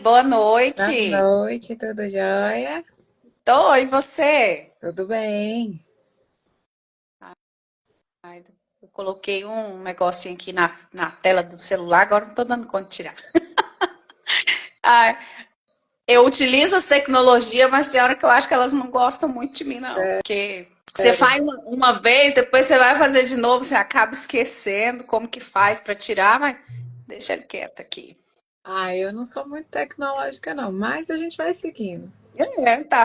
Boa Boa noite. noite, tudo jóia? E você? Tudo bem? Ai, eu coloquei um negocinho aqui na tela do celular, agora não tô dando conta de tirar. Ai, eu utilizo as tecnologias, mas tem hora que eu acho que elas não gostam muito de mim, não. Porque você Sério? faz uma vez, depois você vai fazer de novo, você acaba esquecendo como que faz para tirar, mas deixa ele quieto aqui. Eu não sou muito tecnológica não, mas a gente vai seguindo. Tá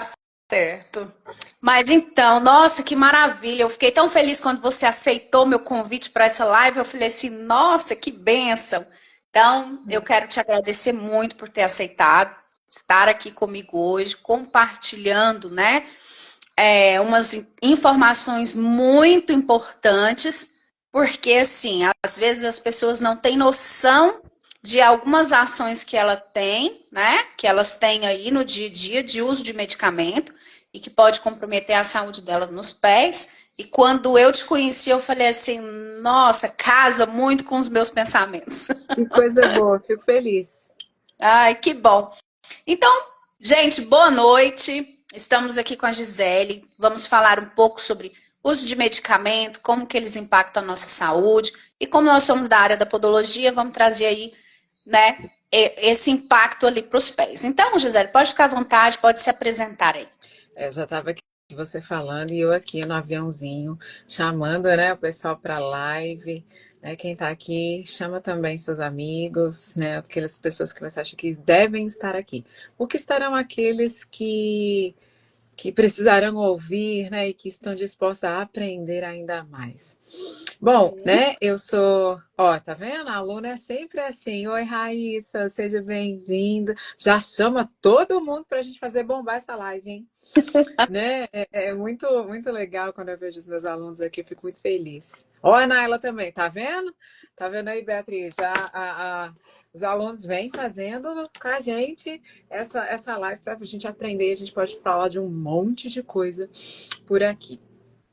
certo. Mas então, nossa, que maravilha. Eu fiquei tão feliz quando você aceitou meu convite para essa live. Eu falei assim, nossa, que bênção. Então, eu quero te agradecer muito por ter aceitado estar aqui comigo hoje, compartilhando, né, umas informações muito importantes, porque assim, às vezes as pessoas não têm noção de algumas ações que ela tem, né? Que elas têm aí no dia a dia de uso de medicamento e que pode comprometer a saúde dela nos pés. E quando eu te conheci, eu falei assim, nossa, casa muito com os meus pensamentos. Que coisa boa, fico feliz. Ai, que bom. Então, gente, boa noite. Estamos aqui com a Gisele. Vamos falar um pouco sobre uso de medicamento, como que eles impactam a nossa saúde e como nós somos da área da podologia, vamos trazer aí, né, esse impacto ali para os pés. Então, Gisele, pode ficar à vontade, pode se apresentar aí. Eu já estava aqui você falando e eu aqui no aviãozinho chamando, né, o pessoal para live, né? Quem está aqui chama também seus amigos, né? Aquelas pessoas que você acha que devem estar aqui. Porque estarão aqueles que precisarão ouvir, né, e que estão dispostos a aprender ainda mais. Bom, né, eu sou, ó, tá vendo? A aluna é sempre assim, oi Raíssa, seja bem-vinda. Já chama todo mundo para a gente fazer bombar essa live, hein? Né? É muito, muito legal quando eu vejo os meus alunos aqui, eu fico muito feliz. Ó, a Naila também, tá vendo? Tá vendo aí, Beatriz? Os alunos vêm fazendo com a gente essa live para a gente aprender. A gente pode falar de um monte de coisa por aqui.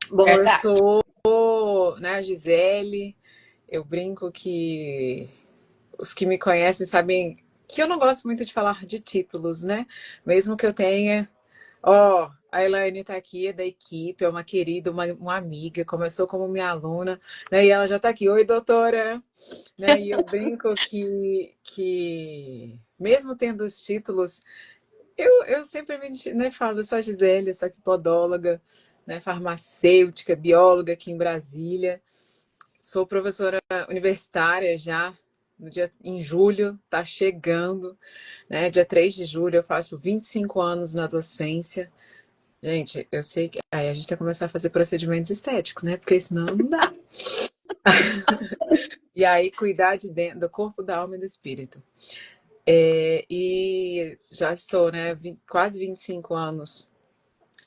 Bom, eu Verdade. sou, né, a Gisele. Eu brinco que os que me conhecem sabem que eu não gosto muito de falar de títulos, né? Mesmo que eu tenha. Ó, a Elaine tá aqui, é da equipe, é uma querida, uma amiga, começou como minha aluna, né? E ela já tá aqui, oi, doutora, né? E eu brinco que mesmo tendo os títulos, eu sempre né, falo, eu sou a Gisele, eu sou aqui podóloga, né, farmacêutica, bióloga aqui em Brasília, sou professora universitária já, em julho, tá chegando, né? Dia 3 de julho eu faço 25 anos na docência. Gente, eu sei que aí a gente tem que começar a fazer procedimentos estéticos, né? Porque senão não dá. E aí cuidar de dentro, do corpo, da alma e do espírito. E já estou, né? Quase 25 anos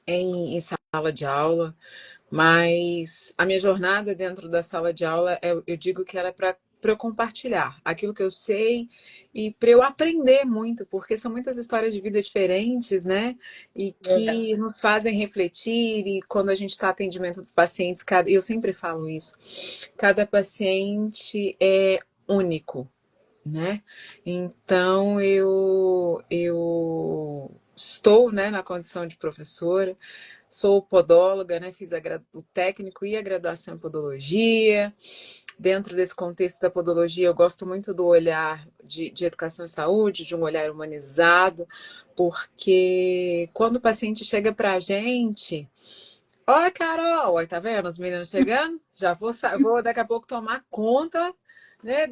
em sala de aula, mas a minha jornada dentro da sala de aula, eu digo que ela é para eu compartilhar aquilo que eu sei e para eu aprender muito, porque são muitas histórias de vida diferentes, né? E Verdade. que nos fazem refletir. E quando a gente está atendimento dos pacientes, eu sempre falo isso, cada paciente é único, né? Então eu estou, né, na condição de professora, sou podóloga, né? Fiz o técnico e a graduação em podologia. Dentro desse contexto da podologia, eu gosto muito do olhar de educação e saúde, de um olhar humanizado, porque quando o paciente chega para a gente. Oi, Carol! Aí, tá vendo? Os meninos chegando? Já vou daqui a pouco tomar conta, né,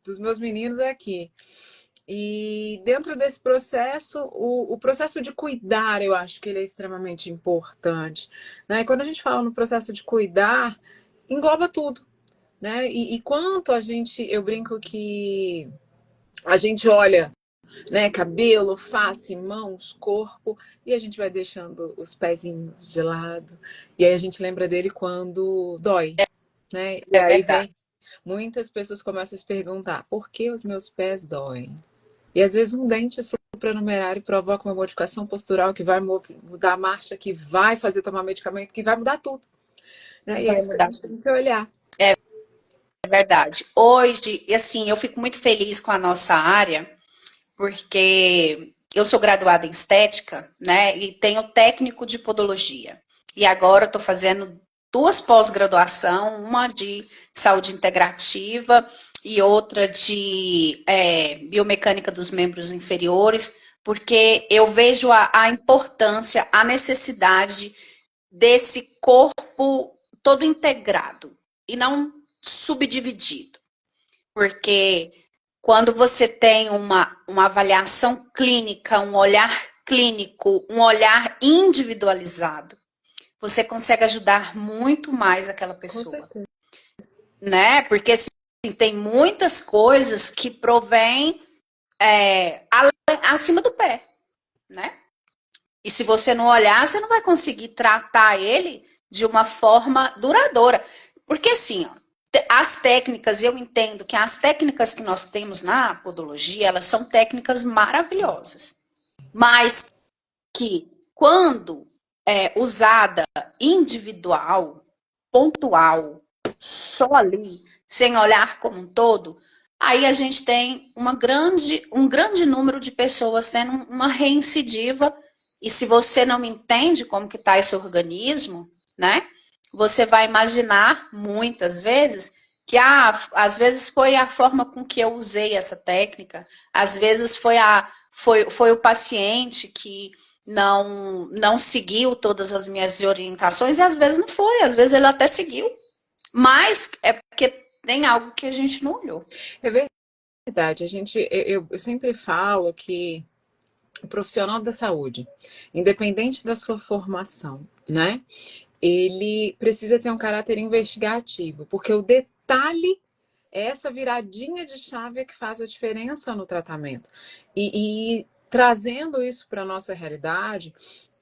dos meus meninos aqui. E dentro desse processo, o processo de cuidar, eu acho que ele é extremamente importante, né? E quando a gente fala no processo de cuidar, engloba tudo, né? E quanto eu brinco que a gente olha, né, cabelo, face, mãos, corpo, e a gente vai deixando os pezinhos de lado, e aí a gente lembra dele quando dói, né? E É aí verdade. vem, muitas pessoas começam a se perguntar, por que os meus pés doem? E às vezes um dente supranumerário provoca uma modificação postural que vai mudar a marcha, que vai fazer tomar medicamento, que vai mudar tudo, né? E é Vai isso que a mudar. gente tem que olhar. É verdade. Hoje, assim, eu fico muito feliz com a nossa área, porque eu sou graduada em estética, né? E tenho técnico de podologia. E agora eu estou fazendo 2 pós-graduação, uma de saúde integrativa e outra de biomecânica dos membros inferiores, porque eu vejo a importância, a necessidade desse corpo todo integrado e não subdividido. Porque quando você tem uma avaliação clínica, um olhar clínico, um olhar individualizado, você consegue ajudar muito mais aquela Com pessoa, certeza. né? Porque assim, tem muitas coisas que provêm acima do pé, né? E se você não olhar, você não vai conseguir tratar ele de uma forma duradoura. Porque assim, ó, as técnicas, eu entendo que as técnicas que nós temos na podologia, elas são técnicas maravilhosas. Mas que quando usada individual, pontual, só ali, sem olhar como um todo, aí a gente tem um grande número de pessoas tendo uma reincidiva, e se você não entende como que está esse organismo, né, você vai imaginar muitas vezes que às vezes foi a forma com que eu usei essa técnica, às vezes foi o paciente que não seguiu todas as minhas orientações, e às vezes não foi, às vezes ele até seguiu, mas é porque tem algo que a gente não olhou. É verdade. Eu sempre falo que o profissional da saúde, independente da sua formação, né? Ele precisa ter um caráter investigativo, porque o detalhe é essa viradinha de chave que faz a diferença no tratamento. E trazendo isso para a nossa realidade,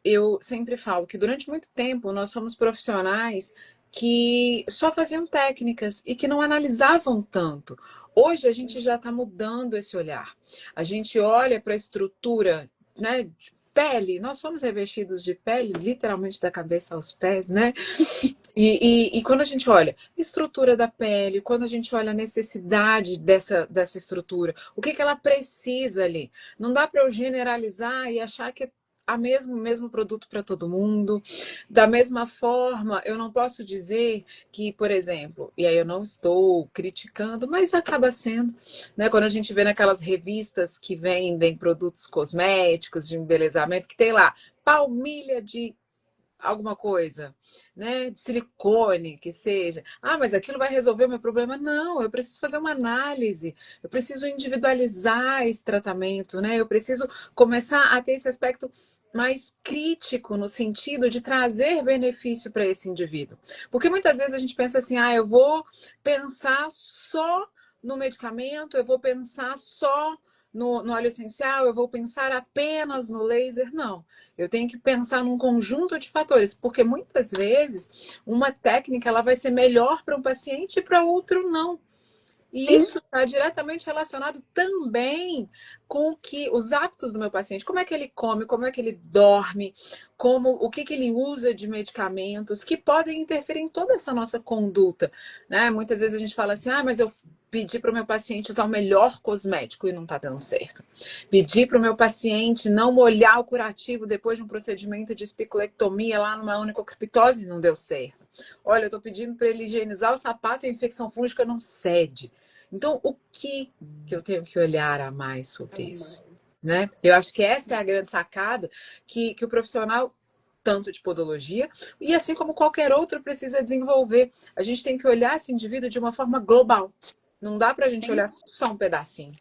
eu sempre falo que durante muito tempo nós fomos profissionais que só faziam técnicas e que não analisavam tanto. Hoje a gente já está mudando esse olhar. A gente olha para a estrutura, né, de pele, nós somos revestidos de pele, literalmente da cabeça aos pés, né? E quando a gente olha a estrutura da pele, quando a gente olha a necessidade dessa estrutura, o que ela precisa ali? Não dá para eu generalizar e achar que é o mesmo produto para todo mundo. Da mesma forma, eu não posso dizer que, por exemplo, e aí eu não estou criticando, mas acaba sendo, né? Quando a gente vê naquelas revistas que vendem produtos cosméticos de embelezamento, que tem lá palmilha de alguma coisa, né? De silicone, que seja. Ah, mas aquilo vai resolver o meu problema? Não, eu preciso fazer uma análise, eu preciso individualizar esse tratamento, né? Eu preciso começar a ter esse aspecto mais crítico no sentido de trazer benefício para esse indivíduo. Porque muitas vezes a gente pensa assim, ah, eu vou pensar só no medicamento, eu vou pensar só no óleo essencial, eu vou pensar apenas no laser. Não. Eu tenho que pensar num conjunto de fatores, porque muitas vezes uma técnica ela vai ser melhor para um paciente e para outro não. E Sim. isso está diretamente relacionado também com os hábitos do meu paciente. Como é que ele come, como é que ele dorme, o que ele usa de medicamentos, que podem interferir em toda essa nossa conduta. Né? Muitas vezes a gente fala assim, ah, mas eu pedi para o meu paciente usar o melhor cosmético e não está dando certo. Pedi para o meu paciente não molhar o curativo depois de um procedimento de espiculectomia lá numa onicocriptose e não deu certo. Olha, eu estou pedindo para ele higienizar o sapato e a infecção fúngica não cede. Então, o que eu tenho que olhar a mais sobre isso? Né? Eu acho que essa é a grande sacada que o profissional, tanto de podologia, e assim como qualquer outro, precisa desenvolver. A gente tem que olhar esse indivíduo de uma forma global. Não dá para a gente olhar só um pedacinho.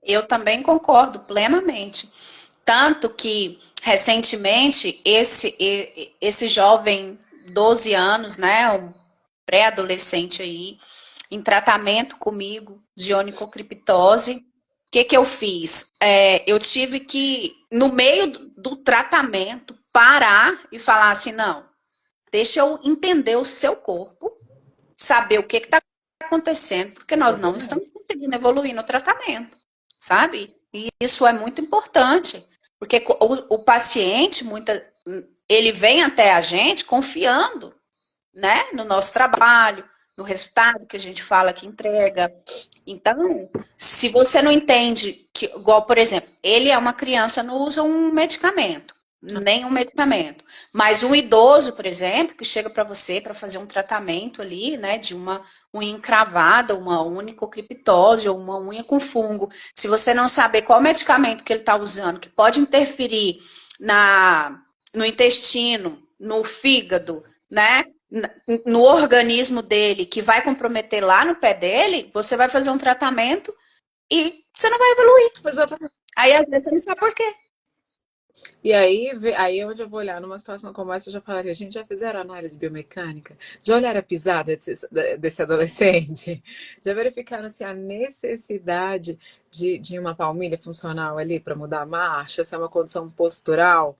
Eu também concordo plenamente. Tanto que, recentemente, esse jovem, 12 anos, né, um pré-adolescente aí, em tratamento comigo de onicocriptose, o que eu fiz? Eu tive que, no meio do tratamento, parar e falar assim, não, deixa eu entender o seu corpo, saber o que está acontecendo, porque nós não estamos conseguindo evoluir no tratamento, sabe? E isso é muito importante, porque o paciente, ele vem até a gente confiando, né, no nosso trabalho, no resultado que a gente fala que entrega. Então, se você não entende que que, igual, por exemplo, ele é uma criança, não usa um medicamento, nenhum medicamento. Mas um idoso, por exemplo, que chega para você para fazer um tratamento ali, né, de uma unha encravada, uma onicocriptose ou uma unha com fungo, se você não saber qual medicamento que ele está usando, que pode interferir no intestino, no fígado, né, no organismo dele, que vai comprometer lá no pé dele, você vai fazer um tratamento e você não vai evoluir. Exatamente. Aí, às vezes, você não sabe por quê. E aí é onde eu vou olhar numa situação como essa, eu já falaria, gente, já fizeram análise biomecânica? Já olharam a pisada desse adolescente? Já verificaram se a necessidade de uma palmilha funcional ali para mudar a marcha, se é uma condição postural?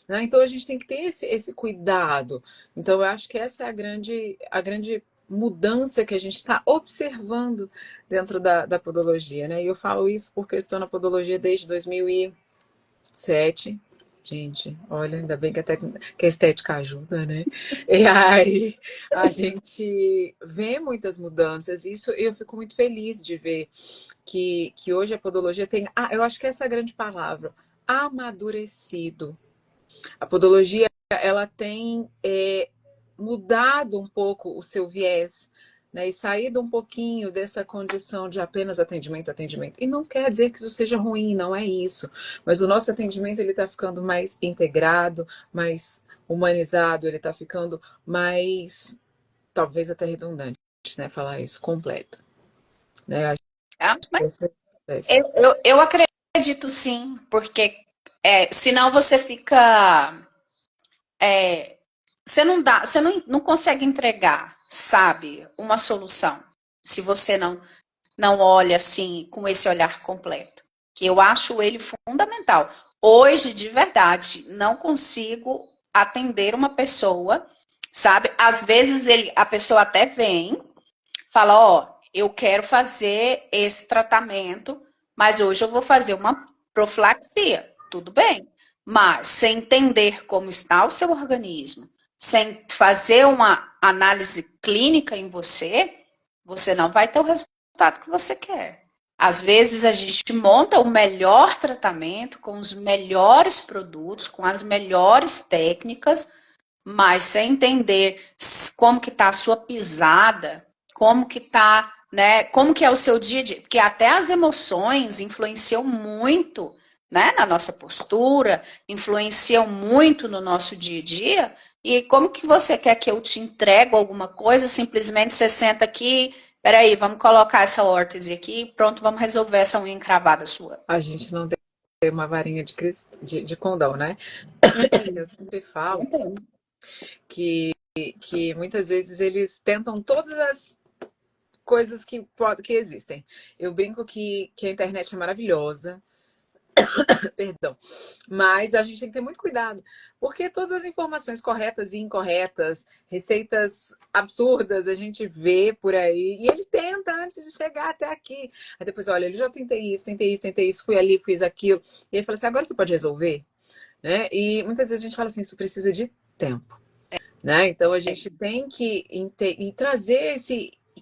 Né? Então a gente tem que ter esse cuidado. Então eu acho que essa é a grande mudança que a gente está observando dentro da podologia, né? E eu falo isso porque eu estou na podologia desde 2007. Gente, olha, ainda bem que a estética ajuda, né? E aí a gente vê muitas mudanças. Isso eu fico muito feliz de ver que hoje a podologia tem. Ah, eu acho que essa é a grande palavra, amadurecido. A podologia, ela tem mudado um pouco o seu viés, né, e saído um pouquinho dessa condição de apenas atendimento, atendimento. E não quer dizer que isso seja ruim, não é isso. Mas o nosso atendimento ele está ficando mais integrado, mais humanizado, ele está ficando mais, talvez até redundante, né, falar isso, completo. Né? Mas eu acredito sim, porque senão você fica. Você não consegue entregar, sabe, uma solução. Se você não olha assim, com esse olhar completo. Que eu acho ele fundamental. Hoje, de verdade, não consigo atender uma pessoa, sabe? Às vezes a pessoa até vem, fala, ó, eu quero fazer esse tratamento, mas hoje eu vou fazer uma profilaxia. Tudo bem. Mas sem entender como está o seu organismo, sem fazer uma análise clínica em você, você não vai ter o resultado que você quer. Às vezes a gente monta o melhor tratamento com os melhores produtos, com as melhores técnicas, mas sem entender como que está a sua pisada, como que tá, né? Como que é o seu dia a dia? Porque até as emoções influenciam muito, né, na nossa postura, influenciam muito no nosso dia a dia. E como que você quer que eu te entregue alguma coisa? Simplesmente você senta aqui, peraí, vamos colocar essa órtese aqui, pronto, vamos resolver essa unha encravada sua. A gente não tem uma varinha de condão, né? Eu sempre falo que muitas vezes eles tentam todas as coisas que existem. Eu brinco que a internet é maravilhosa, perdão, mas a gente tem que ter muito cuidado, porque todas as informações corretas e incorretas, receitas absurdas, a gente vê por aí, e ele tenta antes de chegar até aqui. Aí depois, olha, ele já tentei isso, fui ali, fiz aquilo, e aí fala assim, agora você pode resolver? Né? E muitas vezes a gente fala assim, isso precisa de tempo. Né? Então a gente tem que e trazer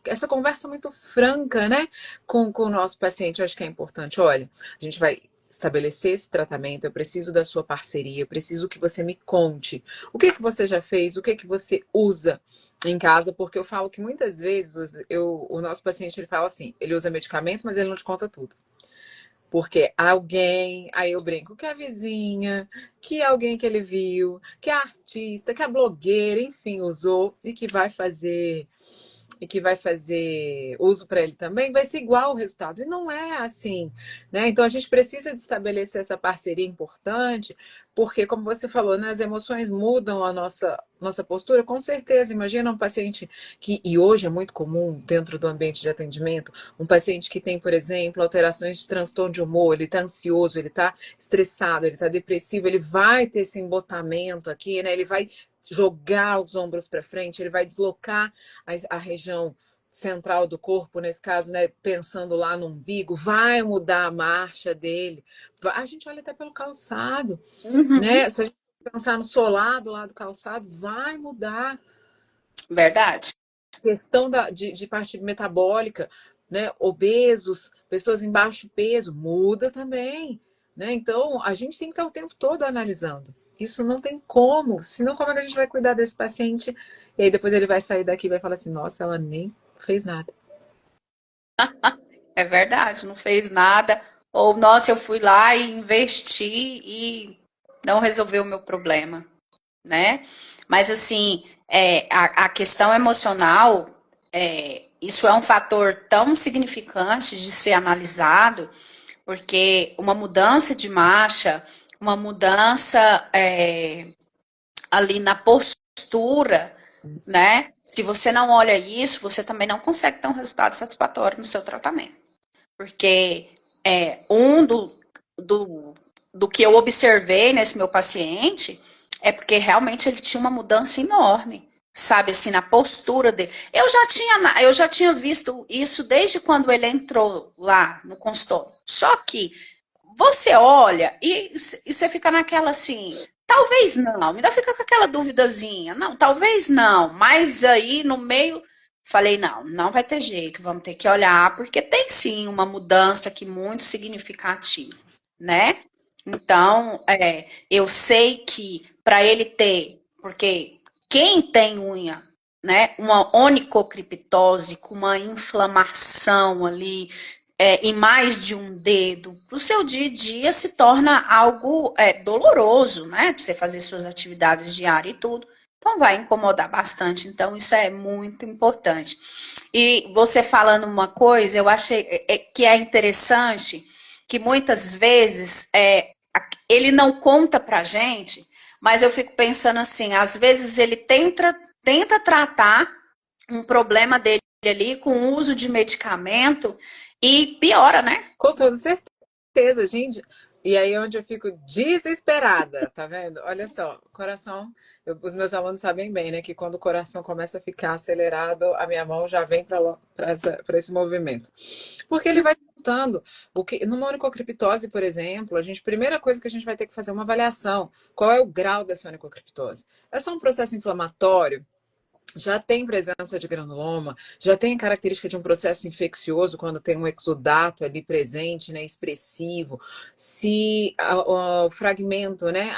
essa conversa muito franca, né, com o nosso paciente. Eu acho que é importante. Olha, a gente vai estabelecer esse tratamento, eu preciso da sua parceria, eu preciso que você me conte o que você já fez, o que você usa em casa, porque eu falo que muitas vezes o nosso paciente ele fala assim, ele usa medicamento, mas ele não te conta tudo. Porque alguém, aí eu brinco, que é a vizinha, que é alguém que ele viu, que é artista, que é blogueira, enfim, usou e que vai fazer uso para ele também, vai ser igual o resultado. E não é assim, né? Então a gente precisa de estabelecer essa parceria importante, porque, como você falou, né, as emoções mudam a nossa postura, com certeza. Imagina um paciente e hoje é muito comum dentro do ambiente de atendimento, um paciente que tem, por exemplo, alterações de transtorno de humor, ele está ansioso, ele está estressado, ele está depressivo, ele vai ter esse embotamento aqui, né? Ele vai jogar os ombros para frente, ele vai deslocar a região central do corpo, nesse caso, né, pensando lá no umbigo, vai mudar a marcha dele. A gente olha até pelo calçado, né? Se a gente pensar no solado lá do calçado, vai mudar. Verdade. A questão de parte metabólica, né? Obesos, pessoas em baixo peso, muda também, né? Então, a gente tem que estar o tempo todo analisando. Isso não tem como, senão como é que a gente vai cuidar desse paciente? E aí depois ele vai sair daqui e vai falar assim, nossa, ela nem fez nada. É verdade, não fez nada. Ou, nossa, eu fui lá e investi e não resolveu o meu problema, né? Mas, assim, a questão emocional, isso é um fator tão significante de ser analisado, porque uma mudança de marcha, uma mudança ali na postura, né? Se você não olha isso, você também não consegue ter um resultado satisfatório no seu tratamento. Porque do, do que eu observei nesse meu paciente é porque realmente ele tinha uma mudança enorme, sabe, assim, na postura dele. Eu já tinha visto isso desde quando ele entrou lá no consultório. Só que você olha e você fica naquela assim, talvez não, ainda fica com aquela duvidazinha, não, talvez não, mas aí no meio falei, não, não vai ter jeito, vamos ter que olhar, porque tem sim uma mudança aqui muito significativa, né? Então, eu sei que para ele ter, porque quem tem unha, né, uma onicocriptose com uma inflamação ali em mais de um dedo, para o seu dia a dia se torna algo doloroso, né? Para você fazer suas atividades diárias e tudo. Então vai incomodar bastante. Então, isso é muito importante. E você falando uma coisa, eu achei que é interessante que muitas vezes ele não conta pra gente, mas eu fico pensando assim, às vezes ele tenta tratar um problema dele ali com o uso de medicamento e piora, né? Com toda certeza, gente. E aí é onde eu fico desesperada, tá vendo? Olha só, coração, os meus alunos sabem bem, né, que quando o coração começa a ficar acelerado, a minha mão já vem para esse movimento. Porque ele vai tentando. Numa onicocriptose, por exemplo, primeira coisa que a gente vai ter que fazer é uma avaliação. Qual é o grau dessa onicocriptose? É só um processo inflamatório? Já tem presença de granuloma, já tem característica de um processo infeccioso quando tem um exudato ali presente, né, expressivo. Se o fragmento, né,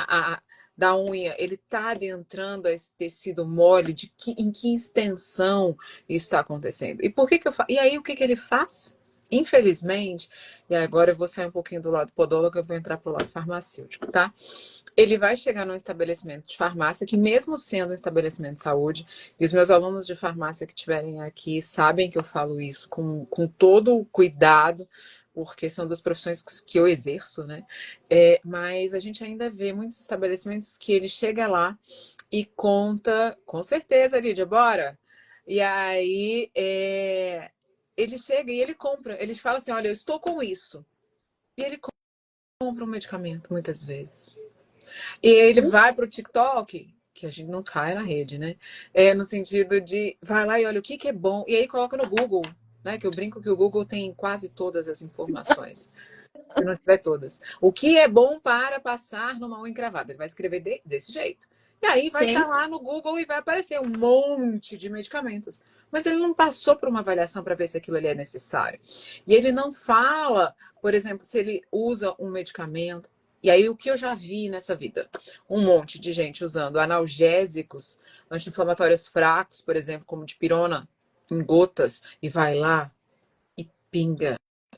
da unha, ele está adentrando esse tecido mole, em que extensão isso está acontecendo. E por que e aí o que ele faz? Infelizmente, e agora eu vou sair um pouquinho do lado podólogo, eu vou entrar para o lado farmacêutico, tá? Ele vai chegar num estabelecimento de farmácia, que mesmo sendo um estabelecimento de saúde, e os meus alunos de farmácia que estiverem aqui sabem que eu falo isso com todo o cuidado, porque são das profissões que eu exerço, né? Mas a gente ainda vê muitos estabelecimentos que ele chega lá e conta, com certeza, Lídia, bora! E aí ele chega e ele compra, ele fala assim, olha, eu estou com isso. E ele compra um medicamento, muitas vezes. E ele vai para o TikTok, que a gente não cai na rede, né? No sentido de, vai lá e olha o que é bom. E aí coloca no Google, né? Que eu brinco que o Google tem quase todas as informações. Se não tiver todas. O que é bom para passar numa unha encravada? Ele vai escrever desse jeito. E aí vai estar lá no Google e vai aparecer um monte de medicamentos. Mas ele não passou por uma avaliação para ver se aquilo ali é necessário. E ele não fala, por exemplo, se ele usa um medicamento. E aí o que eu já vi nessa vida? Um monte de gente usando analgésicos, anti-inflamatórios fracos, por exemplo, como dipirona, em gotas, e vai lá e pinga.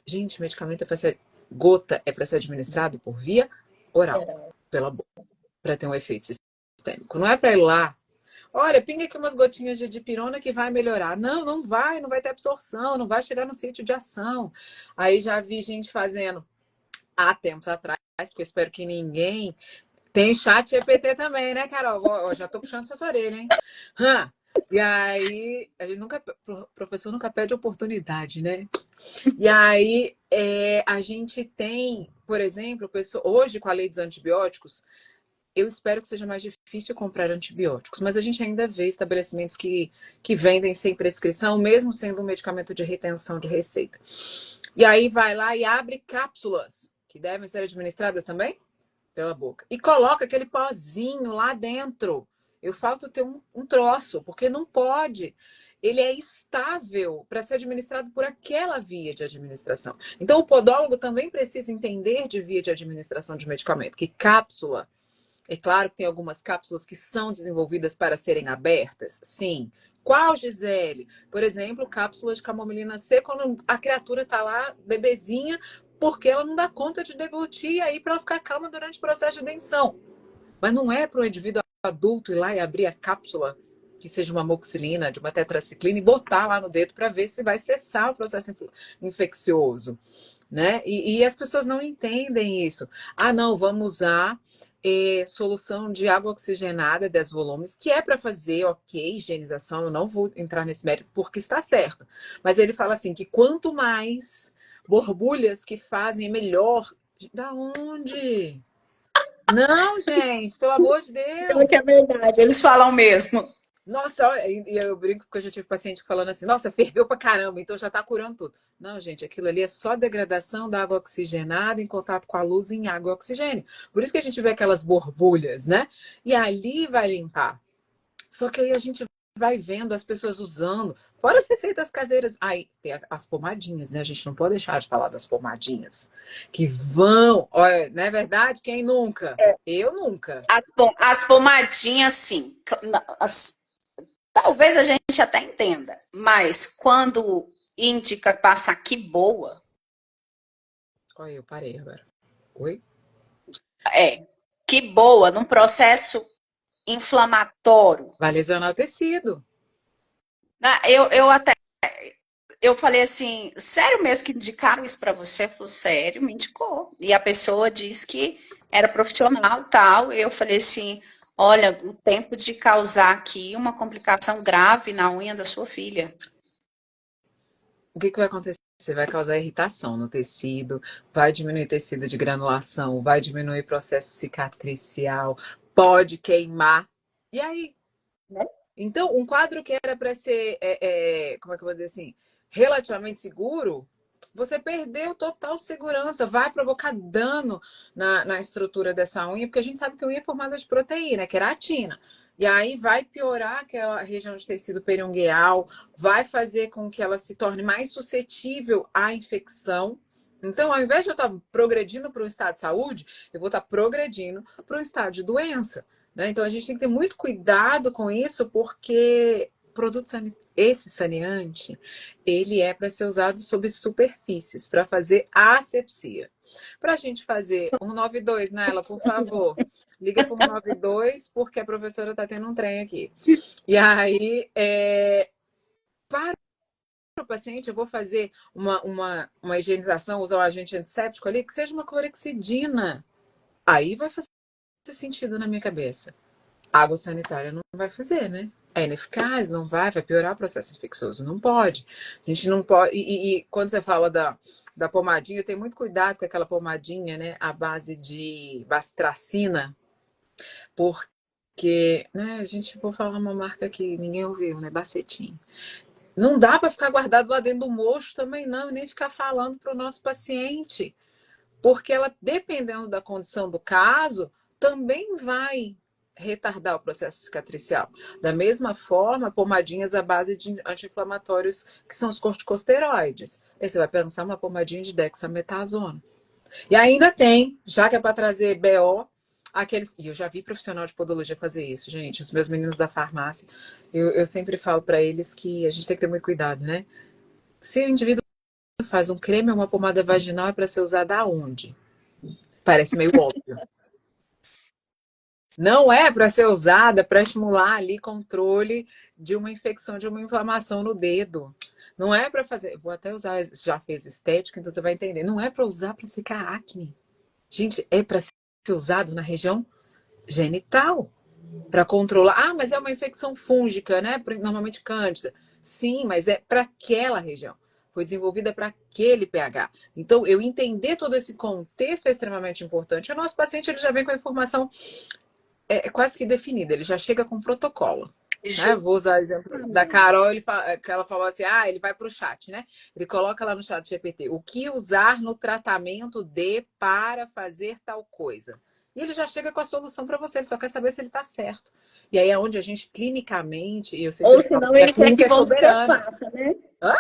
Gente, medicamento é para ser gota é para ser administrado por via oral, pela boca, para ter um efeito sistêmico. Não é para ir lá, olha, pinga aqui umas gotinhas de dipirona que vai melhorar. Não, não vai ter absorção, não vai chegar no sítio de ação. Aí já vi gente fazendo há tempos atrás, porque eu espero que ninguém. Tem chat GPT também, né, Carol? Já tô puxando suas orelhas, hein? E aí, a gente professor nunca pede oportunidade, né? E aí, a gente tem, por exemplo, hoje com a lei dos antibióticos, eu espero que seja mais difícil comprar antibióticos, mas a gente ainda vê estabelecimentos que vendem sem prescrição, mesmo sendo um medicamento de retenção de receita. E aí vai lá e abre cápsulas, que devem ser administradas também pela boca, e coloca aquele pozinho lá dentro. Eu falto ter um troço, porque não pode. ele é estável para ser administrado por aquela via de administração. Então, o podólogo também precisa entender de via de administração de medicamento, que cápsula. É claro que tem algumas cápsulas que são desenvolvidas para serem abertas, sim. Qual, Gisele? Por exemplo, cápsulas de camomilina C, quando a criatura está lá, bebezinha, porque ela não dá conta de deglutir aí para ela ficar calma durante o processo de dentição. Mas não é para o indivíduo adulto ir lá e abrir a cápsula, que seja uma amoxicilina, de uma tetraciclina, e botar lá no dedo para ver se vai cessar o processo infeccioso, né? E as pessoas não entendem isso. Ah, não, vamos usar solução de água oxigenada 10 volumes, que é para fazer, ok, higienização, eu não vou entrar nesse mérito porque está certo. Mas ele fala assim, que quanto mais borbulhas que fazem, é melhor. Da onde? Não, gente, pelo amor de Pior que Deus. é verdade, eles falam mesmo. Nossa, e eu brinco porque eu já tive paciente falando assim, nossa, ferveu pra caramba, então já tá curando tudo. Não, gente, aquilo ali é só degradação da água oxigenada em contato com a luz em água e oxigênio. Por isso que a gente vê aquelas borbulhas, né? E ali vai limpar. Só que aí a gente vai vendo as pessoas usando, fora as receitas caseiras. Aí tem as pomadinhas, né? A gente não pode deixar de falar das pomadinhas. Que vão, olha, não é verdade? Quem nunca? Eu nunca. As pomadinhas, sim. Talvez a gente até entenda, mas quando indica passar que boa, Olha, eu parei agora. Oi? que boa, num processo inflamatório. Vai lesionar o tecido. Eu até eu falei assim, sério mesmo que indicaram isso para você? Falou, sério, me indicou. E a pessoa disse que era profissional tal. E eu falei assim, olha, o tempo de causar aqui uma complicação grave na unha da sua filha. O que vai acontecer? Você vai causar irritação no tecido, vai diminuir tecido de granulação, vai diminuir processo cicatricial, pode queimar. E aí? Né? Então, um quadro que era para ser, como é que eu vou dizer assim, relativamente seguro, você perdeu total segurança, vai provocar dano na estrutura dessa unha, porque a gente sabe que a unha é formada de proteína, queratina. E aí vai piorar aquela região de tecido periungueal, vai fazer com que ela se torne mais suscetível à infecção. Então, ao invés de eu estar progredindo para um estado de saúde, eu vou estar progredindo para um estado de doença. Né? Então, a gente tem que ter muito cuidado com isso, porque esse saneante, ele é para ser usado sobre superfícies, para fazer asepsia. Para a gente fazer 192, Naila, por favor, liga para o 192, porque a professora está tendo um trem aqui. E aí, para o paciente, eu vou fazer uma higienização, usar o agente antisséptico ali, que seja uma clorexidina. Aí vai fazer sentido na minha cabeça. Água sanitária não vai fazer, né? É ineficaz, não vai piorar o processo infeccioso. Não pode. A gente não pode. E quando você fala da pomadinha, tem muito cuidado com aquela pomadinha, né? À base de bastracina, porque, né, a gente vou falar uma marca que ninguém ouviu, né? Bacetim. Não dá para ficar guardado lá dentro do mocho também, não, e nem ficar falando para o nosso paciente, porque ela, dependendo da condição do caso, também vai retardar o processo cicatricial. Da mesma forma, pomadinhas à base de anti-inflamatórios, que são os corticosteroides. Aí você vai pensar uma pomadinha de dexametasona. E ainda tem, já que é para trazer BO, aqueles. E eu já vi profissional de podologia fazer isso, gente. Os meus meninos da farmácia, eu sempre falo para eles que a gente tem que ter muito cuidado, né? Se o indivíduo faz um creme ou uma pomada vaginal, é para ser usada aonde? Parece meio óbvio. Não é para ser usada para estimular ali controle de uma infecção, de uma inflamação no dedo. Não é para fazer. Vou até usar, já fez estética, então você vai entender. Não é para usar para secar acne. Gente, é para ser usado na região genital. Para controlar. Ah, mas é uma infecção fúngica, né? Normalmente cândida. Sim, mas é para aquela região. Foi desenvolvida para aquele pH. Então, eu entender todo esse contexto é extremamente importante. O nosso paciente ele já vem com a informação quase que definida, ele já chega com protocolo. Né? Vou usar o exemplo da Carol, que ela falou assim: ele vai para o chat, né? Ele coloca lá no chat GPT: o que usar no tratamento de para fazer tal coisa? E ele já chega com a solução para você, ele só quer saber se ele está certo. E aí é onde a gente, clinicamente, e eu Ou sempre falo senão que a ele quer clínica que é você soberana. faça, né? Hã?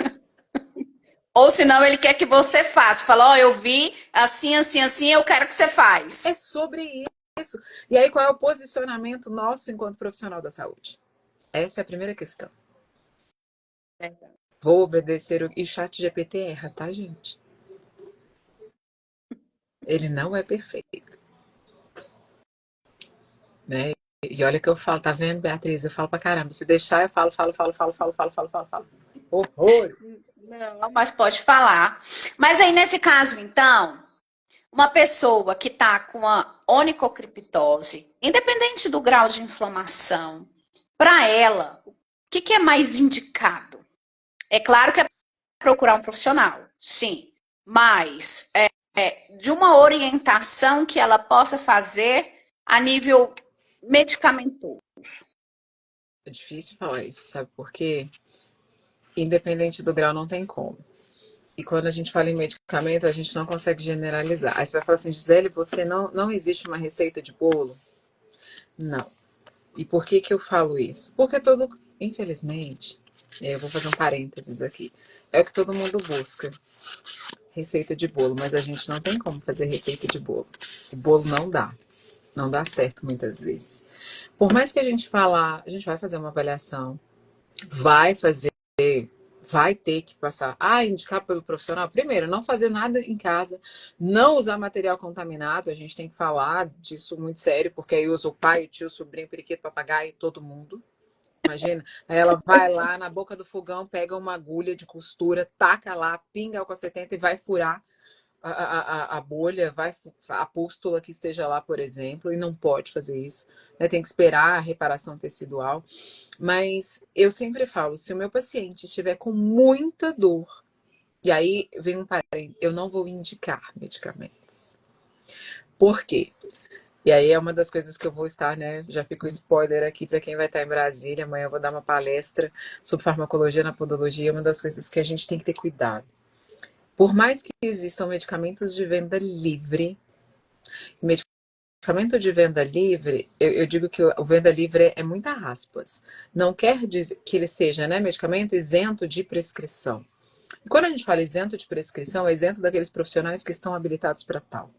Ou senão ele quer que você faça. Fala, ó, eu vi assim, assim, assim, eu quero que você É faz. sobre isso. E aí, qual é o posicionamento nosso enquanto profissional da saúde? Essa é a primeira questão. Vou obedecer e o chat GPT erra, tá, gente? Ele não é perfeito, né? E olha que eu falo, tá vendo, Beatriz? Eu falo pra caramba. Se deixar, eu falo. Horror! Não, mas pode falar. Mas aí, nesse caso, então, uma pessoa que está com a onicocriptose, independente do grau de inflamação, para ela, o que é mais indicado? É claro que é procurar um profissional, sim, mas de uma orientação que ela possa fazer a nível medicamentoso. É difícil falar isso, sabe por quê? Independente do grau, não tem como. E quando a gente fala em medicamento, a gente não consegue generalizar. Aí você vai falar assim, Gisele, você não existe uma receita de bolo? Não. E por que que eu falo isso? Porque infelizmente, eu vou fazer um parênteses aqui, é o que todo mundo busca, receita de bolo, mas a gente não tem como fazer receita de bolo. O bolo não dá certo muitas vezes. Por mais que a gente falar, a gente vai fazer uma avaliação, vai fazer, vai ter que passar, indicar pelo profissional. Primeiro, não fazer nada em casa, não usar material contaminado, a gente tem que falar disso muito sério, porque aí usa o pai, o tio, o sobrinho, o periquito, o papagaio, todo mundo. Imagina, aí ela vai lá na boca do fogão, pega uma agulha de costura, taca lá, pinga álcool 70 e vai furar a bolha, a pústula que esteja lá, por exemplo, e não pode fazer isso, né? Tem que esperar a reparação tecidual. Mas eu sempre falo, se o meu paciente estiver com muita dor, e aí vem um parênteses, eu não vou indicar medicamentos. Por quê? E aí é uma das coisas que eu vou estar, né? Já fico spoiler aqui para quem vai estar em Brasília. Amanhã eu vou dar uma palestra sobre farmacologia na podologia. Uma das coisas que a gente tem que ter cuidado. Por mais que existam medicamentos de venda livre, medicamento de venda livre, eu digo que o venda livre é muita aspas. Não quer dizer que ele seja, né, medicamento isento de prescrição. E quando a gente fala isento de prescrição, é isento daqueles profissionais que estão habilitados para tal.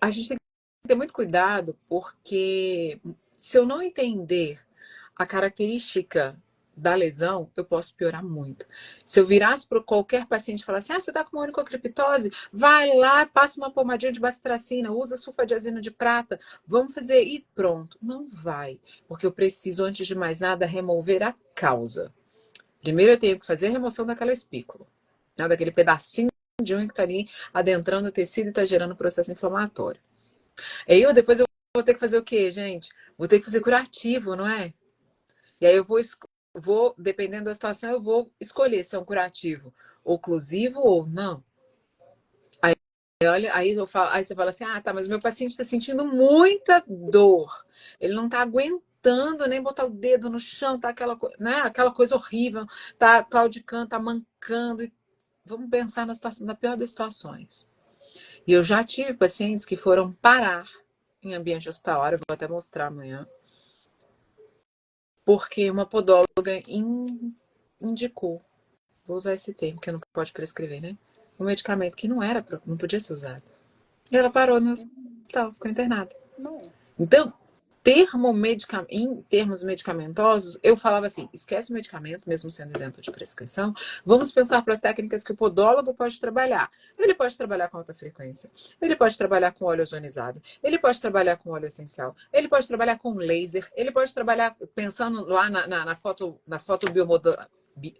A gente tem que ter muito cuidado, porque se eu não entender a característica da lesão, eu posso piorar muito. Se eu virasse para qualquer paciente e falasse, você está com uma onicocriptose, vai lá, passa uma pomadinha de bacitracina, usa sulfadiazina de prata, vamos fazer e pronto. Não vai, porque eu preciso, antes de mais nada, remover a causa. Primeiro eu tenho que fazer a remoção daquela espícula, né, daquele pedacinho de unha que está ali adentrando o tecido e está gerando processo inflamatório. Aí depois eu vou ter que fazer o quê, gente? Vou ter que fazer curativo, não é? E aí eu vou, dependendo da situação, eu vou escolher se é um curativo oclusivo ou não. Aí, olha, aí você fala assim, tá, mas o meu paciente está sentindo muita dor. Ele não está aguentando nem botar o dedo no chão, tá né, aquela coisa horrível, tá claudicando, tá mancando. Vamos pensar na pior das situações. E eu já tive pacientes que foram parar em ambiente hospitalar, eu vou até mostrar amanhã, porque uma podóloga indicou, vou usar esse termo, que não pode prescrever, né? Um medicamento que não podia ser usado. E ela parou no hospital, ficou internada. Então, em termos medicamentosos, eu falava assim, esquece o medicamento, mesmo sendo isento de prescrição, vamos pensar para as técnicas que o podólogo pode trabalhar. Ele pode trabalhar com alta frequência, ele pode trabalhar com óleo ozonizado, ele pode trabalhar com óleo essencial, ele pode trabalhar com laser, ele pode trabalhar pensando lá na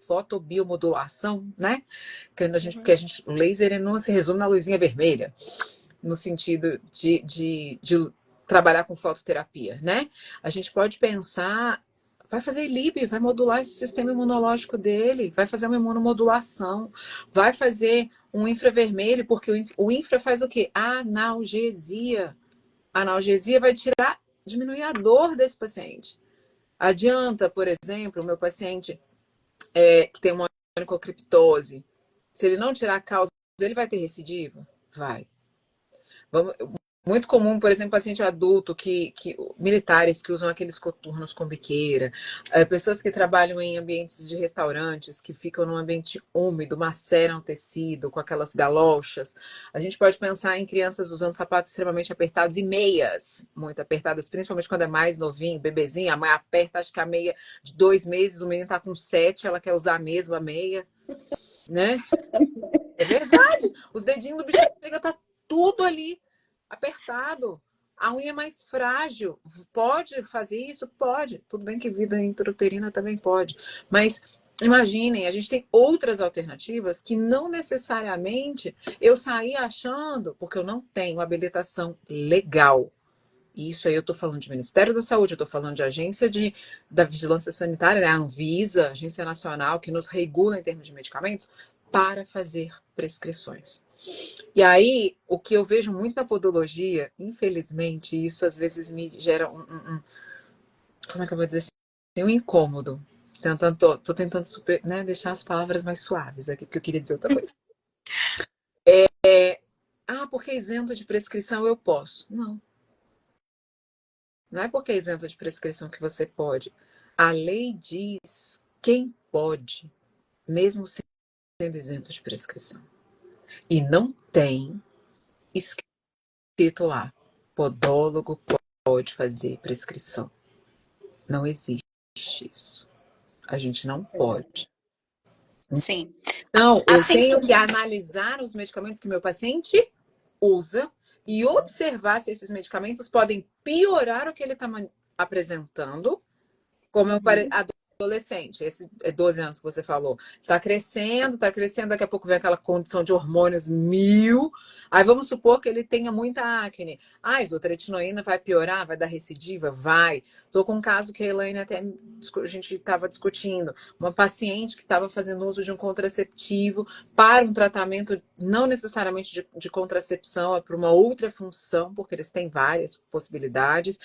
fotobiomodulação, né? O laser ele não se resume na luzinha vermelha, no sentido de trabalhar com fototerapia, né? A gente pode pensar, vai fazer LIB, vai modular esse sistema imunológico dele, vai fazer uma imunomodulação, vai fazer um infravermelho, porque o infra faz o quê? Analgesia. A analgesia vai diminuir a dor desse paciente. Adianta, por exemplo, o meu paciente que tem uma onicocriptose, se ele não tirar a causa, ele vai ter recidiva? Vai. Vamos, muito comum, por exemplo, paciente adulto, militares que usam aqueles coturnos com biqueira, pessoas que trabalham em ambientes de restaurantes, que ficam num ambiente úmido, maceram o tecido com aquelas galochas. A gente pode pensar em crianças usando sapatos extremamente apertados e meias muito apertadas, principalmente quando é mais novinho, bebezinho, a mãe aperta, acho que a meia de 2 meses, o menino tá com 7, ela quer usar a mesma meia, né? É verdade. Os dedinhos do bicho chega, tá tudo ali apertado. A unha é mais frágil. Pode fazer isso? Pode. Tudo bem que vida intrauterina também pode. Mas imaginem, a gente tem outras alternativas que não necessariamente eu saí achando, porque eu não tenho habilitação legal. Isso aí eu estou falando de Ministério da Saúde, eu estou falando de da Vigilância Sanitária, né? A Anvisa, Agência Nacional, que nos regula em termos de medicamentos, para fazer prescrições. E aí, o que eu vejo muito na podologia, infelizmente, isso às vezes me gera como é que eu vou dizer assim? Um incômodo. Tô tentando né, deixar as palavras mais suaves aqui, porque eu queria dizer outra coisa. Porque é isento de prescrição eu posso. Não. Não é porque é isento de prescrição que você pode. A lei diz quem pode, mesmo sendo isento de prescrição. E não tem escrito lá, podólogo pode fazer prescrição. Não existe isso. A gente não pode. Sim. Então, eu Assim, tenho que analisar os medicamentos que meu paciente usa e observar se esses medicamentos podem piorar o que ele está apresentando, como eu adolescente, esse é 12 anos que você falou, tá crescendo, daqui a pouco vem aquela condição de hormônios 1000, aí vamos supor que ele tenha muita acne. A isotretinoína vai piorar, vai dar recidiva? Vai. Tô com um caso que a Elaine até a gente estava discutindo, uma paciente que estava fazendo uso de um contraceptivo para um tratamento não necessariamente de contracepção, é para uma outra função, porque eles têm várias possibilidades.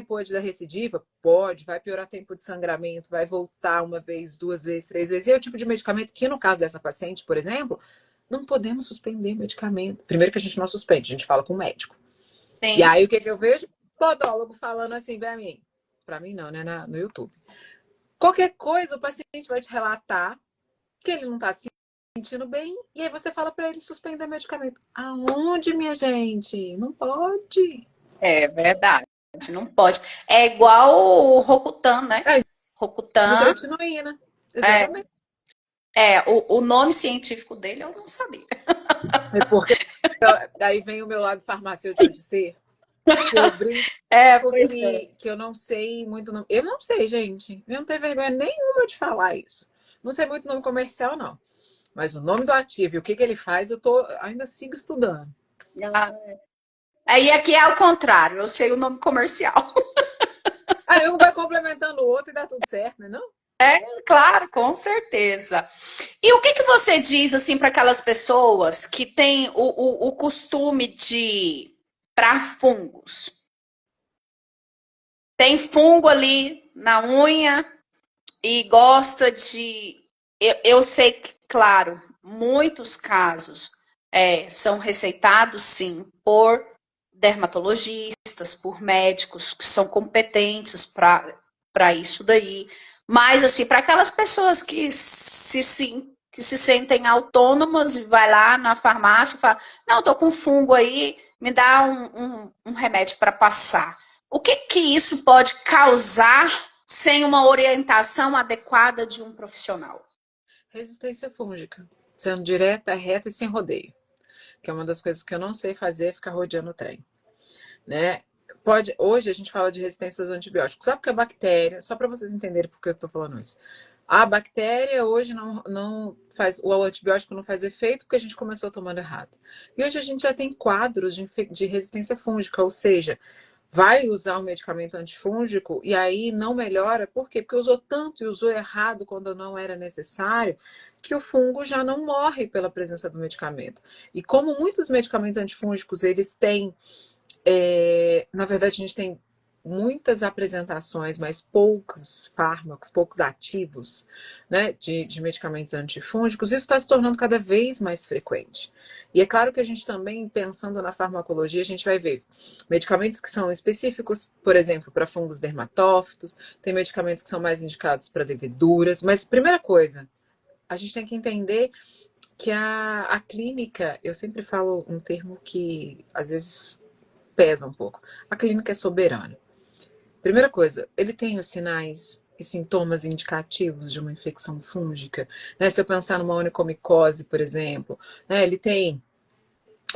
Pode dar recidiva? Pode. Vai piorar tempo de sangramento, vai voltar uma vez, 2 vezes, 3 vezes. E é o tipo de medicamento que, no caso dessa paciente, por exemplo, não podemos suspender medicamento. Primeiro que a gente não suspende, a gente fala com o médico. sim. E aí, o que eu vejo? Podólogo falando assim pra mim. Pra mim não, né? No YouTube. Qualquer coisa, o paciente vai te relatar que ele não tá se sentindo bem, e aí você fala pra ele suspender medicamento. Aonde, minha gente? Não pode. É verdade, não pode. É igual o Rocutan, né? Rocutan, Isotretinoína. Exatamente. o nome científico dele eu não sabia. É porque daí vem o meu lado farmacêutico de ser. Eu brinco que eu não sei muito nome. Eu não sei, gente. Eu não tenho vergonha nenhuma de falar isso. Não sei muito nome comercial, não. Mas o nome do ativo e o que ele faz, ainda sigo estudando. Aí aqui é ao contrário, eu sei o nome comercial. Aí um vai complementando o outro e dá tudo certo, né? Não? Claro, com certeza. E o que você diz assim para aquelas pessoas que têm o costume de para fungos? Tem fungo ali na unha e gosta de. Eu sei que, claro, muitos casos são receitados sim por dermatologistas, por médicos que são competentes para isso daí. Mas, assim, para aquelas pessoas que se sentem autônomas e vai lá na farmácia e fala, não, eu tô com fungo aí, me dá um remédio para passar. O que isso pode causar sem uma orientação adequada de um profissional? Resistência fúngica. Sendo direta, reta e sem rodeio. Que é uma das coisas que eu não sei fazer, é ficar rodeando o trem. Né? Hoje a gente fala de resistência aos antibióticos. Sabe que a bactéria, só para vocês entenderem por que eu estou falando isso. A bactéria hoje não faz, o antibiótico não faz efeito porque a gente começou tomando errado. E hoje a gente já tem quadros de resistência fúngica, ou seja, vai usar um medicamento antifúngico e aí não melhora. Por quê? Porque usou tanto e usou errado quando não era necessário, que o fungo já não morre pela presença do medicamento. E como muitos medicamentos antifúngicos, eles têm na verdade, a gente tem muitas apresentações, mas poucos fármacos, poucos ativos, né, de medicamentos antifúngicos, isso está se tornando cada vez mais frequente. E é claro que a gente também, pensando na farmacologia, a gente vai ver medicamentos que são específicos, por exemplo, para fungos dermatófitos, tem medicamentos que são mais indicados para leveduras, mas primeira coisa, a gente tem que entender que a clínica, eu sempre falo um termo que às vezes pesa um pouco, a clínica é soberana. Primeira coisa, ele tem os sinais e sintomas indicativos de uma infecção fúngica, né? Se eu pensar numa onicomicose, por exemplo, né? Ele tem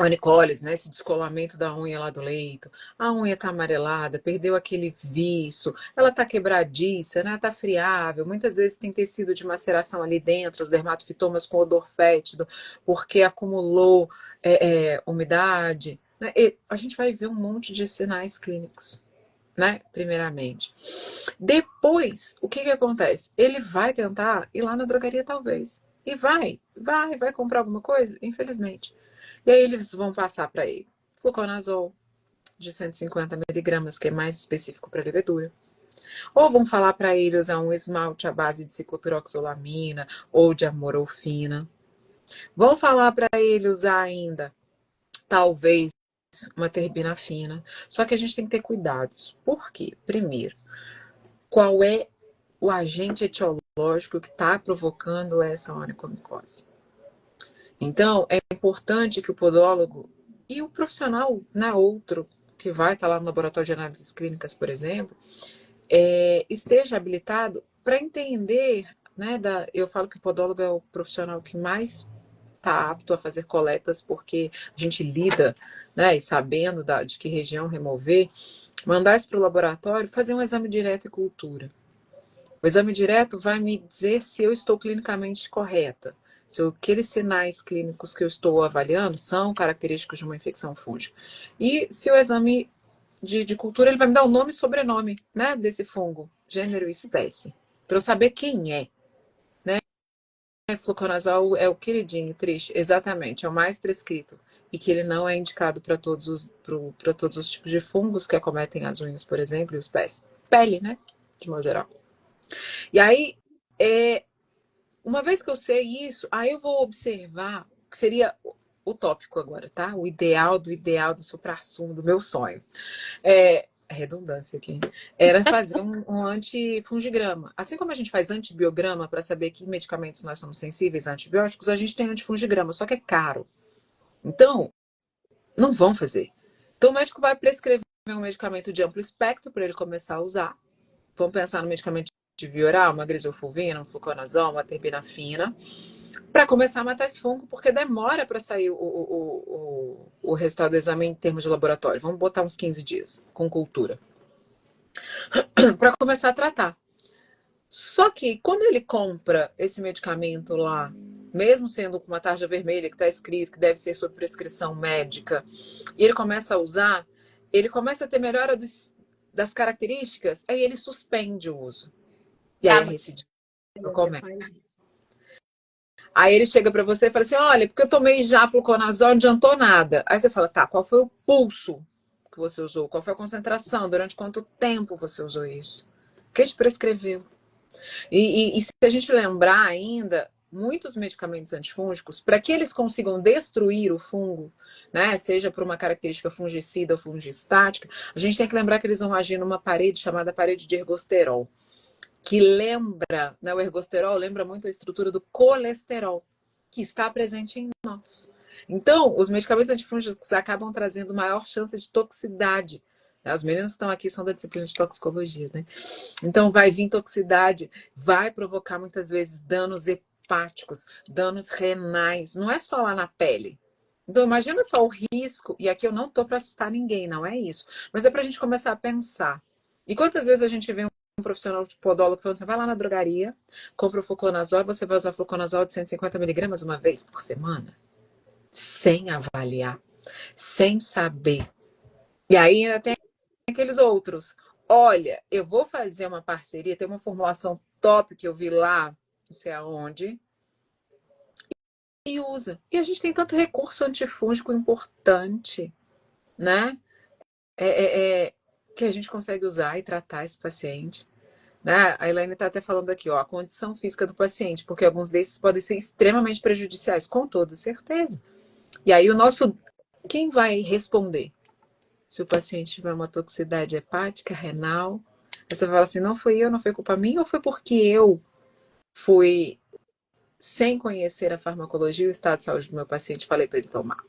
onicólise, né? Esse descolamento da unha lá do leito, a unha está amarelada, perdeu aquele viço, ela está quebradiça, né? Está friável, muitas vezes tem tecido de maceração ali dentro, os dermatofitomas com odor fétido, porque acumulou umidade, né? E a gente vai ver um monte de sinais clínicos, né? Primeiramente. Depois, o que acontece? Ele vai tentar ir lá na drogaria, talvez. E vai comprar alguma coisa? Infelizmente. E aí eles vão passar para ele fluconazol de 150 miligramas, que é mais específico para levedura. Ou vão falar para ele usar um esmalte à base de ciclopiroxolamina ou de amorofina. Vão falar para ele usar ainda, talvez, uma terbinafina. Só que a gente tem que ter cuidados. Por quê? Primeiro, qual é o agente etiológico que está provocando essa onicomicose? Então, é importante que o podólogo e o profissional, né, outro, que vai estar lá no laboratório de análises clínicas, por exemplo, esteja habilitado para entender, né, eu falo que o podólogo é o profissional que mais está apto a fazer coletas, porque a gente lida, né, e sabendo de que região remover, mandar isso para o laboratório, fazer um exame direto e cultura. O exame direto vai me dizer se eu estou clinicamente correta, se aqueles sinais clínicos que eu estou avaliando são característicos de uma infecção fúngica. E se o exame de cultura, ele vai me dar o nome e sobrenome, né, desse fungo, gênero e espécie, para eu saber quem é. Né? Fluconazol é o queridinho, triste, exatamente, é o mais prescrito. E que ele não é indicado para todos os tipos de fungos que acometem as unhas, por exemplo, e os pés. Pele, né? De modo geral. E aí, uma vez que eu sei isso, aí eu vou observar, que seria utópico agora, tá? O ideal do suprassumo, do meu sonho. Redundância aqui. Era fazer um antifungigrama. Assim como a gente faz antibiograma para saber que medicamentos nós somos sensíveis a antibióticos, a gente tem antifungigrama, só que é caro. Então, não vão fazer. Então, o médico vai prescrever um medicamento de amplo espectro para ele começar a usar. Vamos pensar no medicamento de via oral, uma griselfulvina, um fluconazol, uma terbinafina, para começar a matar esse fungo, porque demora para sair o resultado do exame em termos de laboratório. Vamos botar uns 15 dias com cultura. Para começar a tratar. Só que quando ele compra esse medicamento lá, mesmo sendo com uma tarja vermelha que está escrito que deve ser sob prescrição médica, e ele começa a usar, ele começa a ter melhora das características, aí ele suspende o uso. E aí a recidiva começa. Aí ele chega para você e fala assim, olha, porque eu tomei já fluconazol, não adiantou nada. Aí você fala, tá, qual foi o pulso que você usou? Qual foi a concentração? Durante quanto tempo você usou isso? Quem te prescreveu? E se a gente lembrar ainda, muitos medicamentos antifúngicos, para que eles consigam destruir o fungo, né, seja por uma característica fungicida ou fungistática, a gente tem que lembrar que eles vão agir numa parede chamada parede de ergosterol, que lembra, né, o ergosterol lembra muito a estrutura do colesterol, que está presente em nós. Então, os medicamentos antifúngicos acabam trazendo maior chance de toxicidade. As meninas que estão aqui são da disciplina de toxicologia, né? Então, vai vir toxicidade, vai provocar muitas vezes danos hepáticos, danos renais. Não é só lá na pele. Então, imagina só o risco, e aqui eu não estou para assustar ninguém, não é isso. Mas é para a gente começar a pensar. E quantas vezes a gente vê um profissional de podólogo falando assim, vai lá na drogaria, compra o fluconazol, você vai usar fluconazol de 150 miligramas uma vez por semana? Sem avaliar, sem saber. E aí ainda tem aqueles outros. Olha, eu vou fazer uma parceria, tem uma formulação top que eu vi lá, não sei aonde, e usa. E a gente tem tanto recurso antifúngico importante, né? que a gente consegue usar e tratar esse paciente. Né? A Elaine está até falando aqui, ó, a condição física do paciente, porque alguns desses podem ser extremamente prejudiciais, com toda certeza. E aí quem vai responder? Se o paciente tiver uma toxicidade hepática, renal, aí você fala assim, não foi eu, não foi culpa minha, ou foi porque eu fui sem conhecer a farmacologia e o estado de saúde do meu paciente, falei para ele tomar.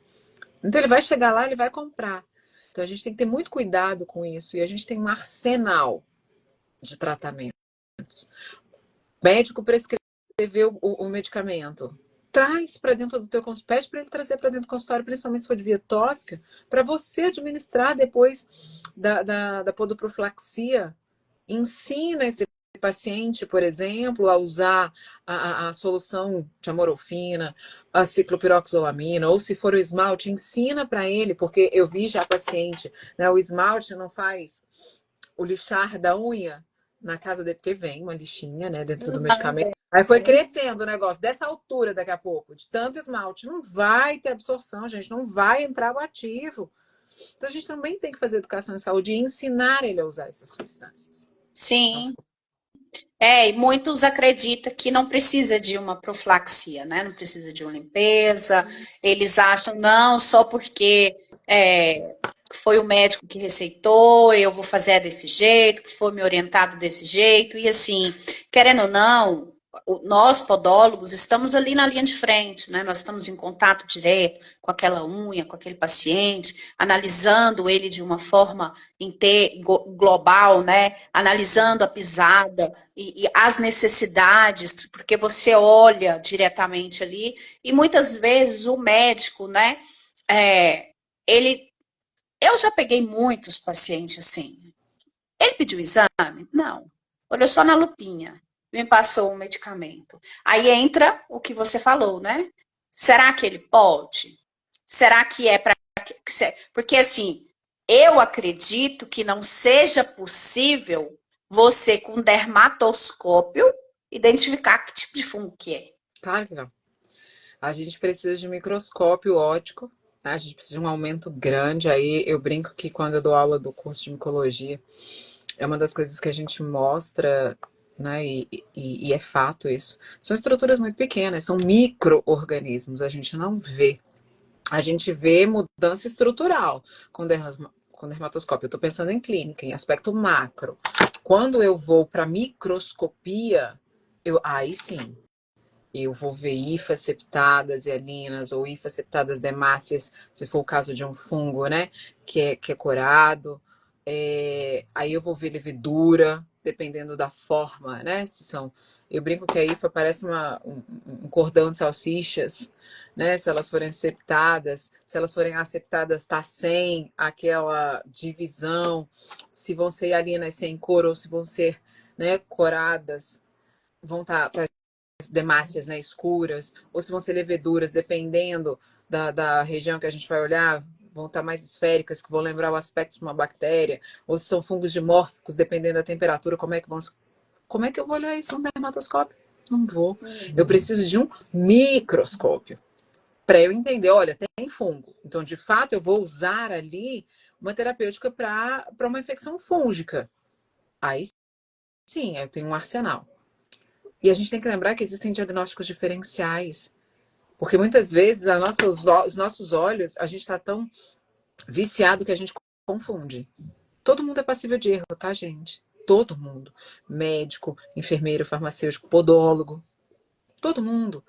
Então ele vai chegar lá, ele vai comprar. Então a gente tem que ter muito cuidado com isso, e a gente tem um arsenal de tratamento. O médico prescreveu o medicamento. Traz para dentro do teu consultório, pede para ele trazer para dentro do consultório, principalmente se for de via tópica, para você administrar depois da podoprofilaxia. Ensina esse paciente, por exemplo, a usar a solução de amorofina, a ciclopiroxolamina, ou se for o esmalte, ensina para ele, porque eu vi já paciente, né, o esmalte não faz o lixar da unha na casa dele, porque vem uma lixinha, né, dentro do medicamento. Aí foi crescendo o negócio, dessa altura daqui a pouco, de tanto esmalte. Não vai ter absorção, gente, não vai entrar o ativo. Então a gente também tem que fazer educação em saúde e ensinar ele a usar essas substâncias. Sim. E muitos acreditam que não precisa de uma profilaxia, né? Não precisa de uma limpeza. Eles acham, não, só porque foi o médico que receitou, eu vou fazer desse jeito, que foi me orientado desse jeito. E assim, querendo ou não, nós podólogos estamos ali na linha de frente, né? Nós estamos em contato direto com aquela unha, com aquele paciente, analisando ele de uma forma global, né? Analisando a pisada e as necessidades, porque você olha diretamente ali e muitas vezes o médico, né? Eu já peguei muitos pacientes assim. Ele pediu exame? Não. Olhou só na lupinha. Me passou um medicamento. Aí entra o que você falou, né? Será que ele pode? Será que é para... Porque, assim, eu acredito que não seja possível você, com dermatoscópio, identificar que tipo de fungo que é. Claro que não. A gente precisa de microscópio óptico, né? A gente precisa de um aumento grande. Aí eu brinco que quando eu dou aula do curso de micologia, é uma das coisas que a gente mostra, né? E é fato isso. São estruturas muito pequenas, são micro-organismos, a gente não vê. A gente vê mudança estrutural com dermatoscópio. Eu estou pensando em clínica, em aspecto macro. Quando eu vou para microscopia, aí sim, eu vou ver hifas septadas e alinas, ou hifas septadas demáceas, se for o caso de um fungo, né? Que é curado. Aí eu vou ver levedura, dependendo da forma, né? Se são... Eu brinco que a hifa parece um cordão de salsichas, né? Se elas forem septadas, se elas forem aseptadas, tá sem aquela divisão, se vão ser alinas sem cor ou se vão ser, né, coradas, vão estar demáceas, né, escuras, ou se vão ser leveduras, dependendo da região que a gente vai olhar, vão estar mais esféricas, que vão lembrar o aspecto de uma bactéria, ou se são fungos dimórficos, dependendo da temperatura, como é que eu vou olhar isso no dermatoscópio? Não vou. Eu preciso de um microscópio para eu entender, olha, tem fungo. Então, de fato, eu vou usar ali uma terapêutica para uma infecção fúngica. Aí sim, eu tenho um arsenal. E a gente tem que lembrar que existem diagnósticos diferenciais. Porque muitas vezes os nossos olhos, a gente está tão viciado que a gente confunde. Todo mundo é passível de erro, tá, gente? Todo mundo. Médico, enfermeiro, farmacêutico, podólogo. Todo mundo.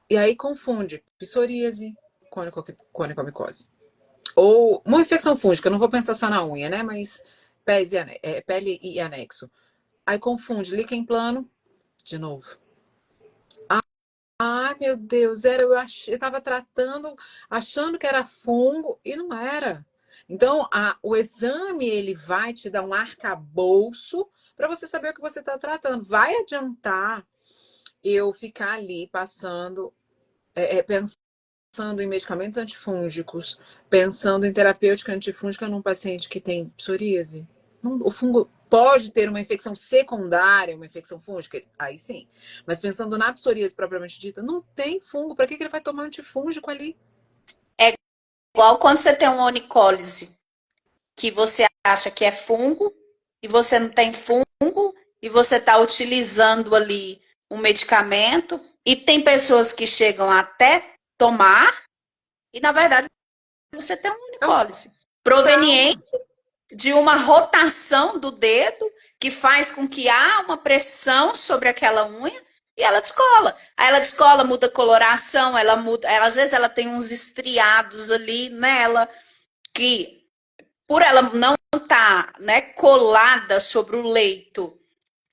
E aí confunde psoríase, conicomicose. Ou uma infecção fúngica, não vou pensar só na unha, né? Mas pele e anexo. Aí confunde líquen plano, de novo. Ai, meu Deus, eu estava tratando, achando que era fungo e não era. Então, o exame, ele vai te dar um arcabouço para você saber o que você está tratando. Vai adiantar eu ficar ali pensando em medicamentos antifúngicos, pensando em terapêutica antifúngica num paciente que tem psoríase? O fungo pode ter uma infecção secundária, uma infecção fúngica? Aí sim. Mas pensando na psoríase propriamente dita, não tem fungo. Para que ele vai tomar antifúngico ali? É igual quando você tem uma onicólise, que você acha que é fungo e você não tem fungo e você está utilizando ali um medicamento e tem pessoas que chegam até tomar e na verdade você tem uma É um unicólise proveniente trauma. de uma rotação do dedo que faz com que há uma pressão sobre aquela unha e ela descola. Aí ela descola, muda a coloração, ela muda, ela, às vezes ela tem uns estriados ali nela que por ela não estar, né, colada sobre o leito,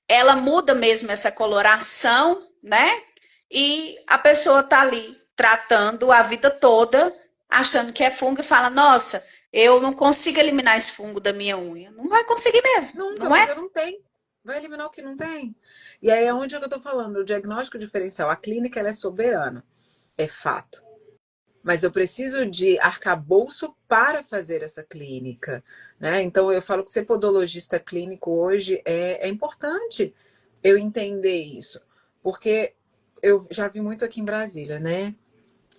ela muda mesmo essa coloração, né? E a pessoa tá ali tratando a vida toda, achando que é fungo e fala: "Nossa, eu não consigo eliminar esse fungo da minha unha". Não vai conseguir mesmo, Nunca, não é? porque não tem. Vai eliminar o que não tem. E aí é onde eu tô falando, o diagnóstico diferencial. A clínica ela é soberana, é fato. Mas eu preciso de arcabouço para fazer essa clínica, né? Então eu falo que ser podologista clínico hoje é importante eu entender isso, porque eu já vi muito aqui em Brasília, né?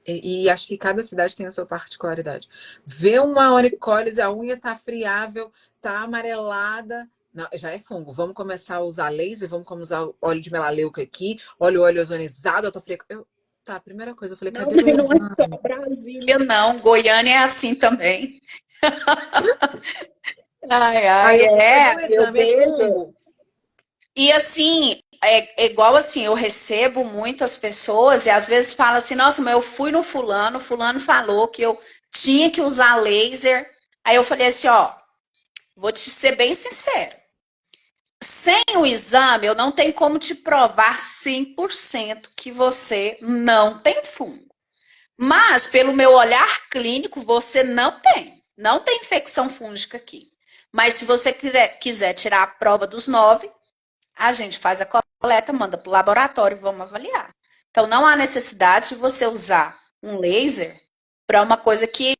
E acho que cada cidade tem a sua particularidade. Ver uma onicólise, a unha tá friável, tá amarelada, não, já é fungo. Vamos começar a usar laser, vamos começar óleo de melaleuca aqui, óleo ozonizado, eu tô fria. Tá, primeira coisa, eu falei, Não, cadê o não é só exame? Brasília, não. Goiânia é assim também. Ai, ai, Aí eu falei, cadê é, o eu exame? É vejo. fungo. E assim, é igual assim, eu recebo muitas pessoas e às vezes fala assim, nossa, mas eu fui no fulano, fulano falou que eu tinha que usar laser. Aí eu falei assim, ó, vou te ser bem sincero. Sem o exame, eu não tenho como te provar 100% que você não tem fungo. Mas, pelo meu olhar clínico, você não tem. Não tem infecção fúngica aqui. Mas se você quiser tirar a prova dos 9, a gente faz a coleta, manda para o laboratório e vamos avaliar. Então, não há necessidade de você usar um laser para uma coisa que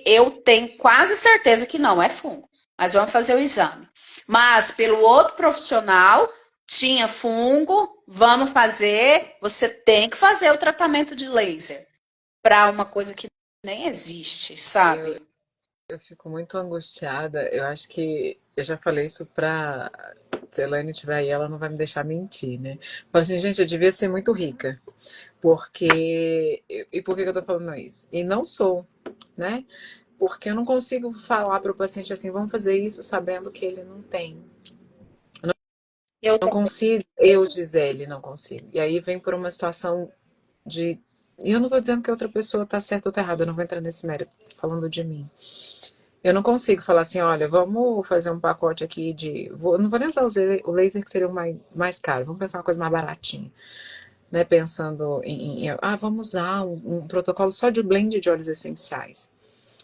eu tenho quase certeza que não é fungo. Mas vamos fazer o exame. Mas, pelo outro profissional, tinha fungo, vamos fazer. Você tem que fazer o tratamento de laser para uma coisa que nem existe, Eu, sabe? eu fico muito angustiada. Eu acho que eu já falei isso pra. Se a Elaine estiver aí, ela não vai me deixar mentir, né? Falo assim, gente, eu devia ser muito rica. Porque. E por que eu tô falando isso? E não sou, né? Porque eu não consigo falar para o paciente assim, vamos fazer isso sabendo que ele não tem. Eu Não também. consigo, eu, Gisele, não consigo. E aí vem por uma situação de. E eu não tô dizendo que a outra pessoa tá certa ou tá errada, eu não vou entrar nesse mérito, tô falando de mim. Eu não consigo falar assim, olha, vamos fazer um pacote aqui de. Não vou nem usar o laser que seria o mais caro, vamos pensar uma coisa mais baratinha. Né? Pensando vamos usar um protocolo só de blend de óleos essenciais.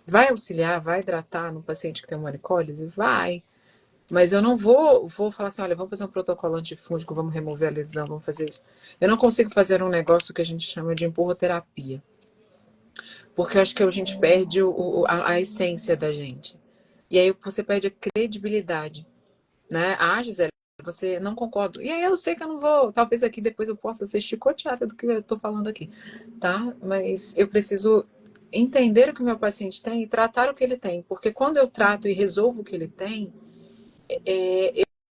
Vai auxiliar, vai hidratar no paciente que tem uma onicólise? Vai. Mas eu não vou falar assim, olha, vamos fazer um protocolo antifúngico, vamos remover a lesão, vamos fazer isso. Eu não consigo fazer um negócio que a gente chama de empurroterapia. Porque eu acho que a gente perde a essência da gente. E aí você perde a credibilidade, né? Ah, Gisele, você não concorda. E aí eu sei que eu não vou, talvez aqui depois eu possa ser chicoteada do que eu tô falando aqui, tá? Mas eu preciso entender o que o meu paciente tem e tratar o que ele tem. Porque quando eu trato e resolvo o que ele tem,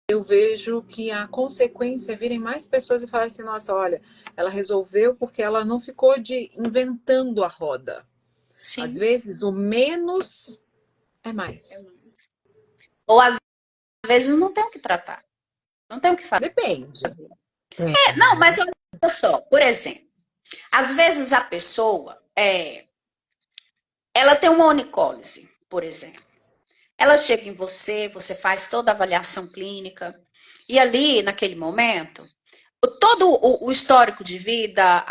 eu vejo que a consequência é virem mais pessoas e falarem assim, nossa, olha, ela resolveu porque ela não ficou de inventando a roda. Às Sim. vezes o menos é mais. Ou às vezes não tem o que tratar, não tem o que fazer. Depende. Não, mas olha só, por exemplo, às vezes a pessoa ela tem uma onicólise, por exemplo. Ela chega em você, você faz toda a avaliação clínica, e ali, naquele momento, todo o histórico de vida,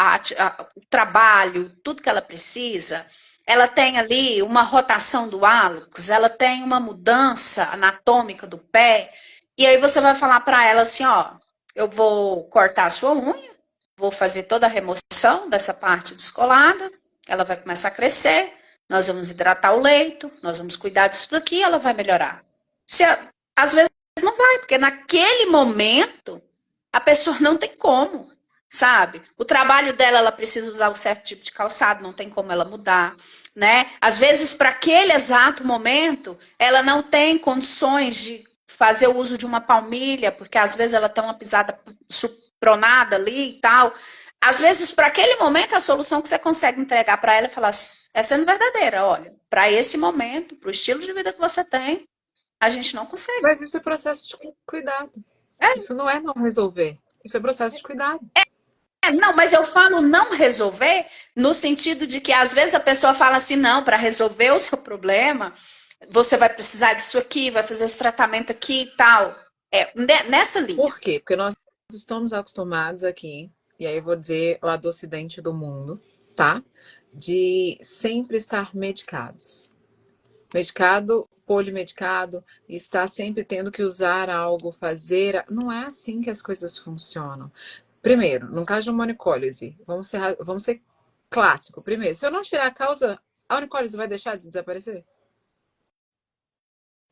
o trabalho, tudo que ela precisa, ela tem ali uma rotação do hálux, ela tem uma mudança anatômica do pé, e aí você vai falar para ela assim, ó, eu vou cortar a sua unha, vou fazer toda a remoção dessa parte descolada, ela vai começar a crescer, nós vamos hidratar o leito, nós vamos cuidar disso daqui, e ela vai melhorar. Se, às vezes não vai, porque naquele momento a pessoa não tem como. sabe? O trabalho dela, ela precisa usar um certo tipo de calçado, não tem como ela mudar, né? Às vezes, para aquele exato momento, ela não tem condições de fazer o uso de uma palmilha, porque às vezes ela tem uma pisada supronada ali e tal. Às vezes, para aquele momento, a solução que você consegue entregar para ela é falar, é sendo verdadeira, olha, para esse momento, para o estilo de vida que você tem, a gente não consegue. Mas isso é processo de cuidado. Isso não é não resolver. Isso é processo de cuidado. Não, mas eu falo não resolver no sentido de que às vezes a pessoa fala assim, não, para resolver o seu problema, você vai precisar disso aqui, vai fazer esse tratamento aqui e tal. É, nessa linha. Por quê? Porque nós estamos acostumados aqui, e aí eu vou dizer lá do ocidente do mundo, tá? De sempre estar medicados. Medicado, polimedicado, e estar sempre tendo que usar algo, fazer. Não é assim que as coisas funcionam. Primeiro, no caso de uma onicólise, vamos ser clássico. Primeiro, se eu não tirar a causa, a onicólise vai deixar de desaparecer?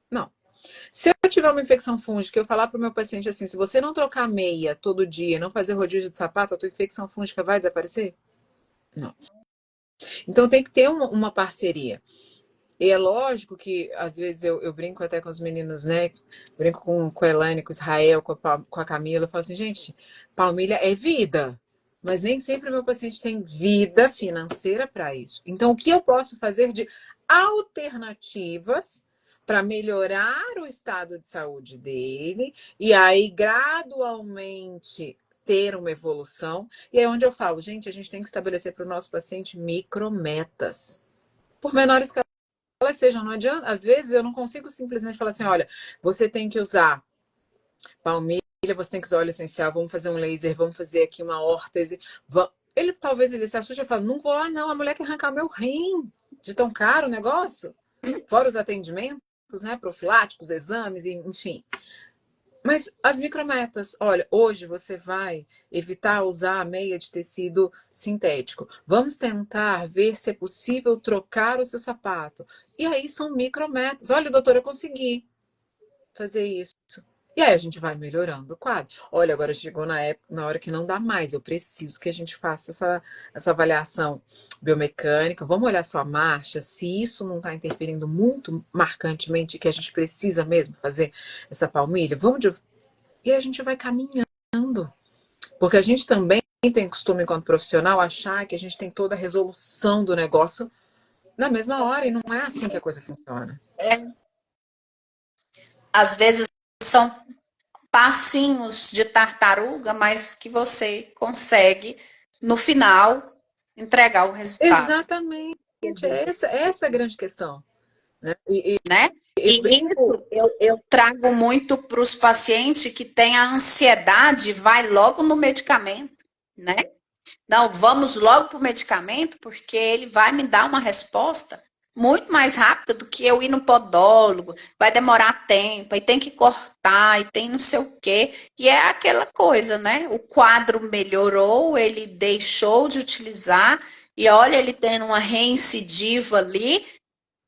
Não. Se eu tiver uma infecção fúngica, eu falar para o meu paciente assim, se você não trocar meia todo dia, não fazer rodízio de sapato, a tua infecção fúngica vai desaparecer? Não. Então tem que ter uma parceria. E é lógico que, às vezes, eu brinco até com os meninos, né? Brinco com a Elaine, com o Israel, com a Camila. Eu falo assim, gente, palmilha é vida. Mas nem sempre o meu paciente tem vida financeira para isso. Então, o que eu posso fazer de alternativas para melhorar o estado de saúde dele e aí gradualmente ter uma evolução? E é onde eu falo, gente, a gente tem que estabelecer para o nosso paciente micrometas. Por menores que elas sejam, não adianta, às vezes eu não consigo simplesmente falar assim, olha, você tem que usar palmilha, você tem que usar óleo essencial, vamos fazer um laser, vamos fazer aqui uma órtese. Ele talvez ele se assuste e fale, não vou lá não, a mulher quer arrancar meu rim, de tão caro o negócio. Fora os atendimentos, né, profiláticos, exames, enfim. Mas as micrometas, olha, hoje você vai evitar usar a meia de tecido sintético. Vamos tentar ver se é possível trocar o seu sapato. E aí são micrometas. Olha, doutora, eu consegui fazer isso. E aí a gente vai melhorando o quadro. Olha, agora chegou na hora que não dá mais. Eu preciso que a gente faça essa avaliação biomecânica. Vamos olhar só a marcha, se isso não está interferindo muito marcantemente, que a gente precisa mesmo fazer essa palmilha. E a gente vai caminhando. Porque a gente também tem costume, enquanto profissional, achar que a gente tem toda a resolução do negócio na mesma hora. E não é assim que a coisa funciona. Às vezes são passinhos de tartaruga, mas que você consegue, no final, entregar o resultado. Exatamente. Essa é a grande questão. Né? Né? Eu E brinco. isso eu trago muito para os pacientes que têm a ansiedade, vai logo no medicamento, né? Não, vamos logo para o medicamento, porque ele vai me dar uma resposta muito mais rápida do que eu ir no podólogo, vai demorar tempo, aí tem que cortar, e tem não sei o quê. E é aquela coisa, né? O quadro melhorou, ele deixou de utilizar, e olha, ele tendo uma reincidiva ali,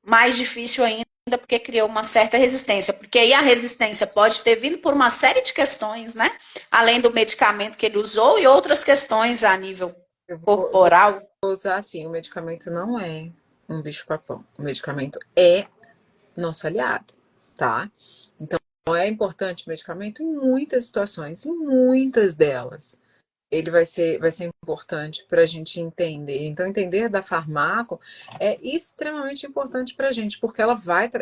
mais difícil ainda, porque criou uma certa resistência. Porque aí a resistência pode ter vindo por uma série de questões, né? Além do medicamento que ele usou e outras questões a nível Eu vou corporal. usar assim: o medicamento não é um bicho-papão. O medicamento é nosso aliado, tá? Então, é importante o medicamento em muitas situações, em muitas delas. Ele vai ser importante para a gente entender. Então, entender da farmaco é extremamente importante para a gente, porque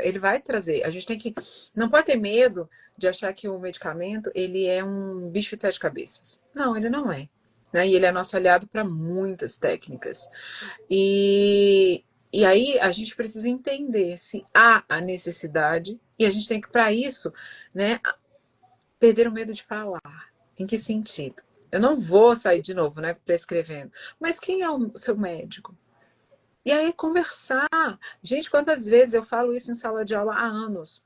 ele vai trazer. A gente tem que. Não pode ter medo de achar que o medicamento ele é um bicho de sete cabeças. Não, ele não é. Né? E ele é nosso aliado para muitas técnicas. E aí a gente precisa entender se há a necessidade, e a gente tem que, para isso, né, perder o medo de falar. Em que sentido? Eu não vou sair de novo, né, prescrevendo. Mas quem é o seu médico? E aí conversar. Gente, quantas vezes eu falo isso em sala de aula há anos?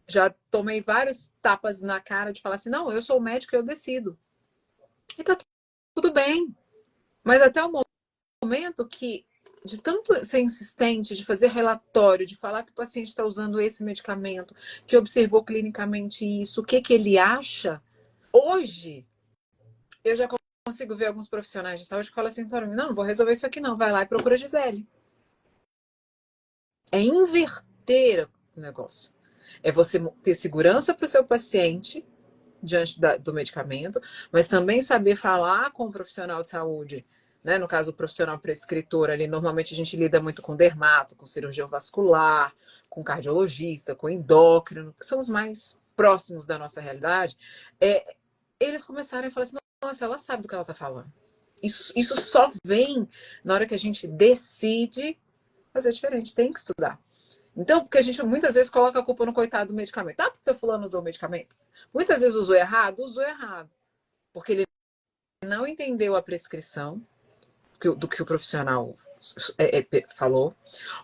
Já tomei vários tapas na cara de falar assim, não, eu sou o médico e eu decido. E tá tudo bem. Mas até o momento que, de tanto ser insistente, de fazer relatório, de falar que o paciente está usando esse medicamento, que observou clinicamente isso, o que ele acha, hoje eu já consigo ver alguns profissionais de saúde que falam assim para mim, não vou resolver isso aqui não, vai lá e procura a Gisele. É inverter o negócio. É você ter segurança para o seu paciente diante do medicamento, mas também saber falar com o profissional de saúde, né? No caso, o profissional prescritor ali, normalmente a gente lida muito com dermato, com cirurgião vascular, com cardiologista, com endócrino, que são os mais próximos da nossa realidade. Eles começarem a falar assim, nossa, ela sabe do que ela está falando. Isso só vem na hora que a gente decide fazer diferente, tem que estudar. Então, porque a gente muitas vezes coloca a culpa no coitado do medicamento. Ah, porque o fulano usou o medicamento. Muitas vezes usou errado. Porque ele não entendeu a prescrição do que o profissional falou.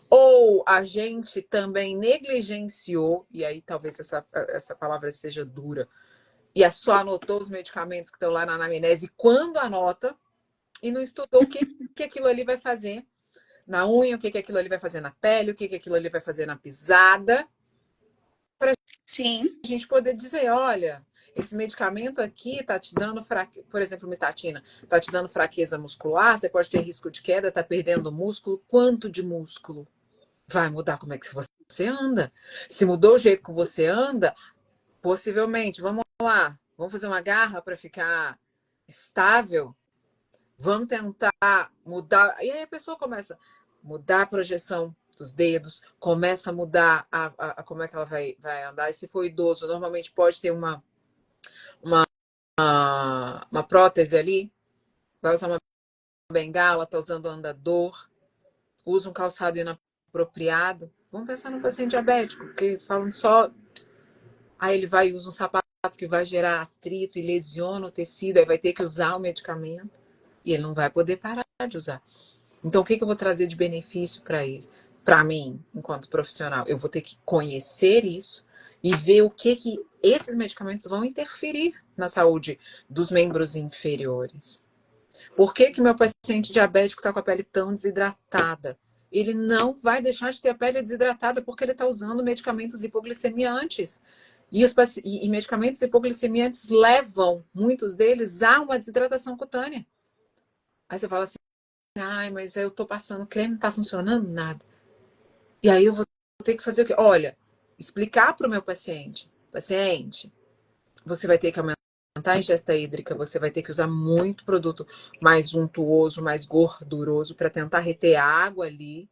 Ou a gente também negligenciou, e aí talvez essa palavra seja dura, e só anotou os medicamentos que estão lá na anamnese quando anota, e não estudou o que aquilo ali vai fazer na unha, o que aquilo ali vai fazer na pele, o que aquilo ali vai fazer na pisada, para a gente poder dizer, olha, esse medicamento aqui tá te dando por exemplo, uma estatina, tá te dando fraqueza muscular, você pode ter risco de queda, tá perdendo músculo. Quanto de músculo? Vai mudar como é que você anda. Se mudou o jeito que você anda, possivelmente, vamos lá, vamos fazer uma garra para ficar estável, vamos tentar mudar. E aí a pessoa começa a mudar a projeção dos dedos, começa a mudar como é que ela vai andar. E se for idoso, normalmente pode ter uma prótese ali, vai usar uma bengala, tá usando andador, usa um calçado inapropriado. Vamos pensar no paciente diabético, porque falam só... Aí ele vai e usa um sapato que vai gerar atrito e lesiona o tecido, aí vai ter que usar o medicamento e ele não vai poder parar de usar. Então, o que eu vou trazer de benefício para isso? Para mim, enquanto profissional, eu vou ter que conhecer isso e ver o que esses medicamentos vão interferir na saúde dos membros inferiores. Por que meu paciente diabético está com a pele tão desidratada? Ele não vai deixar de ter a pele desidratada porque ele está usando medicamentos hipoglicemiantes. E medicamentos hipoglicemiantes levam, muitos deles, a uma desidratação cutânea. Aí você fala assim, ai, mas eu tô passando creme, não tá funcionando nada. E aí eu vou ter que fazer o quê? Olha, explicar para o meu paciente, você vai ter que aumentar a ingesta hídrica, você vai ter que usar muito produto mais untuoso, mais gorduroso para tentar reter água ali,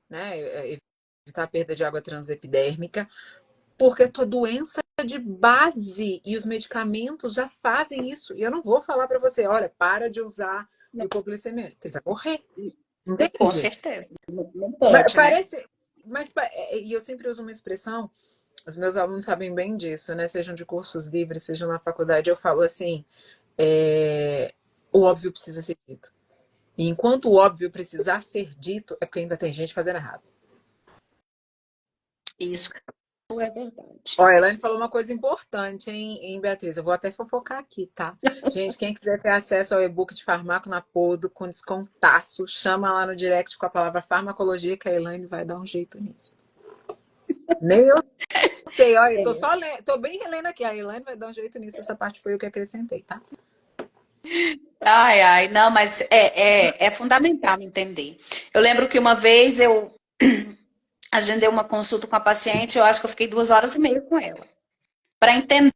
né? Evitar a perda de água transepidérmica, porque a tua doença é de base e os medicamentos já fazem isso. E eu não vou falar para você, olha, para de usar o hipoglicemia, porque ele vai morrer. Entende? Com certeza. Não pode, parece, né? E eu sempre uso uma expressão, os meus alunos sabem bem disso, né? Sejam de cursos livres, sejam na faculdade, eu falo assim, o óbvio precisa ser dito. E enquanto o óbvio precisar ser dito, é porque ainda tem gente fazendo errado. Isso é verdade. Ó, a Elaine falou uma coisa importante, hein, Beatriz? Eu vou até fofocar aqui, tá? Gente, quem quiser ter acesso ao e-book de Farmaco na Podo com descontaço, chama lá no direct com a palavra farmacologia que a Elaine vai dar um jeito nisso. Nem eu sei, olha, eu tô bem relendo aqui. A Elaine vai dar um jeito nisso, essa parte foi eu que acrescentei, tá? Ai, não, mas é fundamental entender. Eu lembro que uma vez eu agendei uma consulta com a paciente, eu acho que eu fiquei 2h30 com ela, para entender.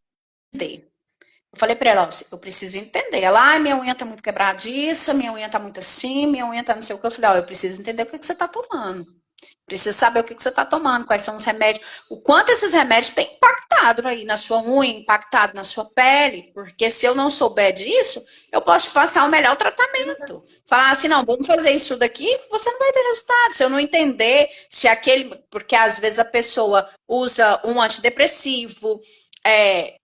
Eu falei para ela, ó, eu preciso entender. Ela, minha unha tá muito quebradiça, minha unha tá muito assim, minha unha tá não sei o que. Eu falei, ó, eu preciso entender o que você tá tomando. Preciso saber o que você tá tomando, quais são os remédios, o quanto esses remédios têm impactado aí na sua unha, impactado na sua pele, porque se eu não souber disso, eu posso te passar o melhor tratamento. Falar assim, não, vamos fazer isso daqui, você não vai ter resultado. Se eu não entender se porque às vezes a pessoa usa um antidepressivo,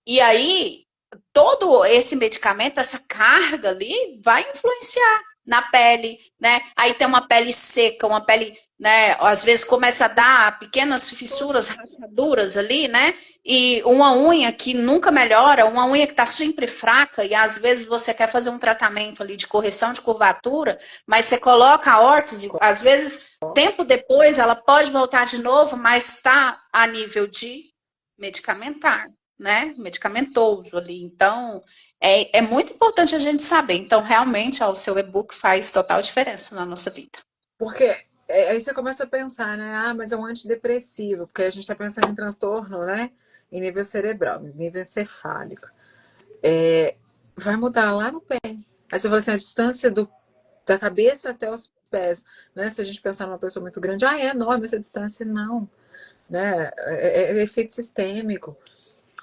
e aí todo esse medicamento, essa carga ali, vai influenciar na pele, né? Aí tem uma pele seca, uma pele, né? Às vezes começa a dar pequenas fissuras, rachaduras ali, né? E uma unha que nunca melhora, uma unha que está sempre fraca, e às vezes você quer fazer um tratamento ali de correção de curvatura, mas você coloca a órtese, às vezes, tempo depois, ela pode voltar de novo, mas está a nível de medicamentar. né, medicamentoso ali. Então, é muito importante a gente saber. Então, realmente, ó, o seu e-book faz total diferença na nossa vida. Porque aí você começa a pensar, né? Ah, mas é um antidepressivo, porque a gente está pensando em transtorno, né? Em nível cerebral, em nível encefálico. Vai mudar lá no pé. Aí você fala assim, a distância da cabeça até os pés, né? Se a gente pensar numa pessoa muito grande, é enorme essa distância, não, né? É efeito sistêmico.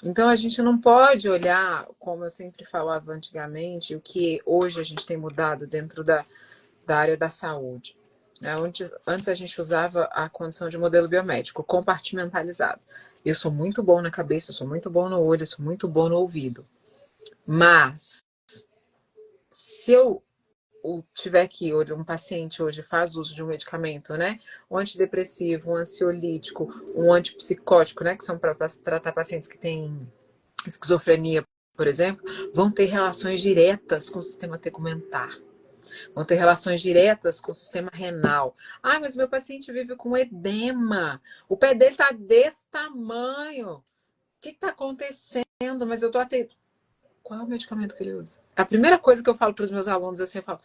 Então a gente não pode olhar, como eu sempre falava antigamente, o que hoje a gente tem mudado dentro da área da saúde. Né? Antes a gente usava a condição de modelo biomédico, compartimentalizado. Eu sou muito bom na cabeça, eu sou muito bom no olho, eu sou muito bom no ouvido. Mas se eu tiver que um paciente hoje faz uso de um medicamento, né? Um antidepressivo, um ansiolítico, um antipsicótico, né? Que são para tratar pacientes que têm esquizofrenia, por exemplo, vão ter relações diretas com o sistema tegumentar. Vão ter relações diretas com o sistema renal. Ah, mas meu paciente vive com edema. O pé dele tá desse tamanho. O que está acontecendo? Mas eu tô atento. Qual é o medicamento que ele usa? A primeira coisa que eu falo para os meus alunos assim, eu falo,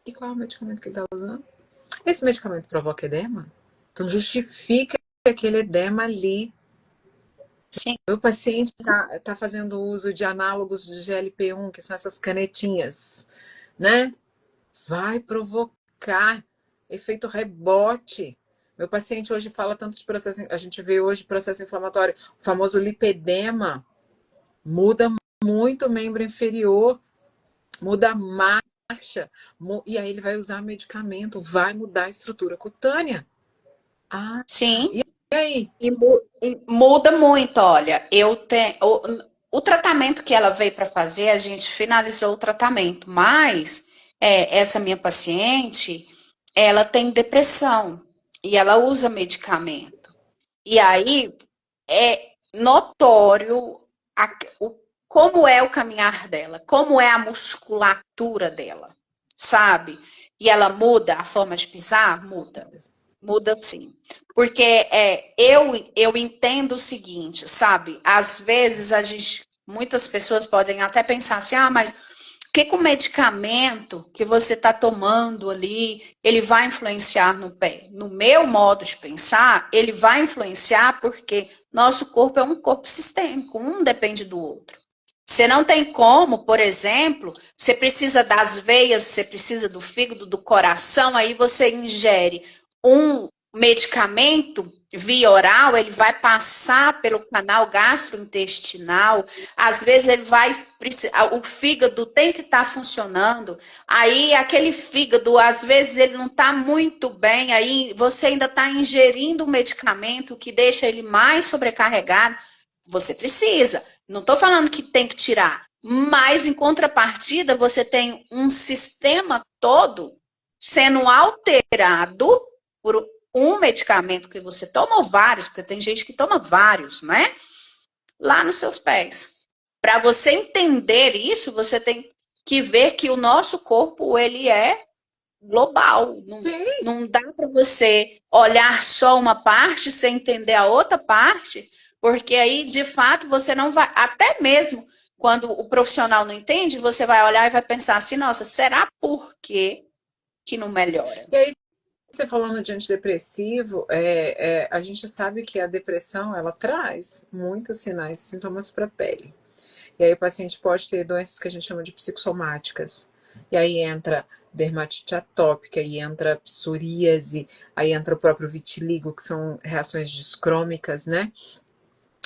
e qual é o medicamento que ele está usando? Esse medicamento provoca edema? Então justifica aquele edema ali. Sim. Meu paciente tá fazendo uso de análogos de GLP-1, que são essas canetinhas, né? Vai provocar efeito rebote. Meu paciente hoje fala tanto de processo, a gente vê hoje processo inflamatório, o famoso lipedema, muda muito o membro inferior, muda a marcha, e aí ele vai usar medicamento, vai mudar a estrutura cutânea. Ah, Sim. e aí? E muda muito, olha, eu tenho o tratamento que ela veio para fazer, a gente finalizou o tratamento, mas essa minha paciente, ela tem depressão e ela usa medicamento. E aí é notório como é o caminhar dela, como é a musculatura dela, sabe? E ela muda a forma de pisar? Muda. Muda sim. Porque eu entendo o seguinte, sabe? Às vezes muitas pessoas podem até pensar assim, ah, mas o medicamento que você está tomando ali, ele vai influenciar no pé? No meu modo de pensar, ele vai influenciar porque nosso corpo é um corpo sistêmico, um depende do outro. Você não tem como, por exemplo, você precisa das veias, você precisa do fígado, do coração, aí você ingere um medicamento via oral, ele vai passar pelo canal gastrointestinal, às vezes ele vai, o fígado tem que estar funcionando, aí aquele fígado, às vezes ele não está muito bem, aí você ainda está ingerindo um medicamento que deixa ele mais sobrecarregado, você precisa. Não estou falando que tem que tirar, mas em contrapartida você tem um sistema todo sendo alterado por um medicamento que você toma ou vários, porque tem gente que toma vários, né? Lá nos seus pés. Para você entender isso, você tem que ver que o nosso corpo ele é global. Não dá para você olhar só uma parte sem entender a outra parte, porque aí, de fato, você não vai. Até mesmo quando o profissional não entende, você vai olhar e vai pensar assim: nossa, será por que não melhora? E aí, você falando de antidepressivo, a gente sabe que a depressão ela traz muitos sinais e sintomas para a pele. E aí o paciente pode ter doenças que a gente chama de psicossomáticas. E aí entra dermatite atópica, aí entra psoríase, aí entra o próprio vitiligo, que são reações discrômicas, né?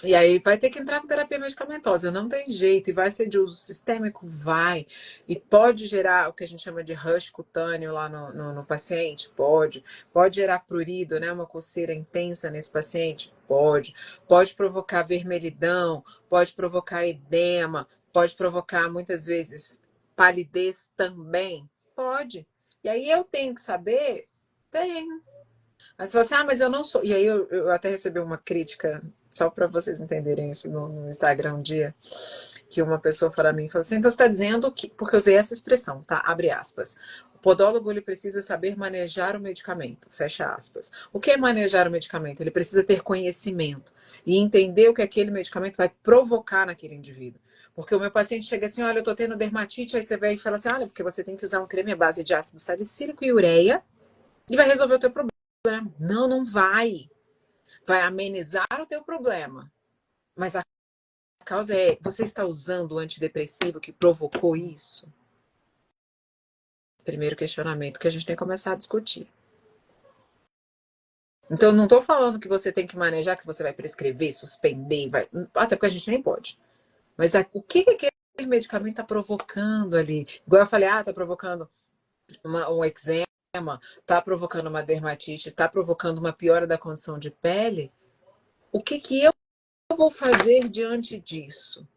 E aí vai ter que entrar com terapia medicamentosa, não tem jeito, e vai ser de uso sistêmico? Vai. E pode gerar o que a gente chama de rush cutâneo lá no paciente? Pode. Pode gerar prurido, né? Uma coceira intensa nesse paciente? Pode. Pode provocar vermelhidão, pode provocar edema, pode provocar, muitas vezes, palidez também? Pode. E aí eu tenho que saber? Tenho. Aí você fala assim, ah, mas eu não sou. E aí eu até recebi uma crítica, só para vocês entenderem isso no Instagram um dia, que uma pessoa falou a mim, falou assim, então você está dizendo que, porque eu usei essa expressão, tá? Abre aspas. O podólogo ele precisa saber manejar o medicamento, fecha aspas. O que é manejar o medicamento? Ele precisa ter conhecimento e entender o que aquele medicamento vai provocar naquele indivíduo. Porque o meu paciente chega assim, olha, eu tô tendo dermatite, aí você vai e fala assim, olha, porque você tem que usar um creme à base de ácido salicílico e ureia e vai resolver o teu problema. Não, não vai. Vai amenizar o teu problema. Mas a causa é, você está usando o antidepressivo que provocou isso? Primeiro questionamento que a gente tem que começar a discutir. Então, eu não estou falando que você tem que manejar, que você vai prescrever, suspender, vai... até porque a gente nem pode. Mas o que aquele medicamento está provocando ali? Igual eu falei, está provocando um eczema, está provocando uma dermatite, está provocando uma piora da condição de pele. O que eu vou fazer diante disso?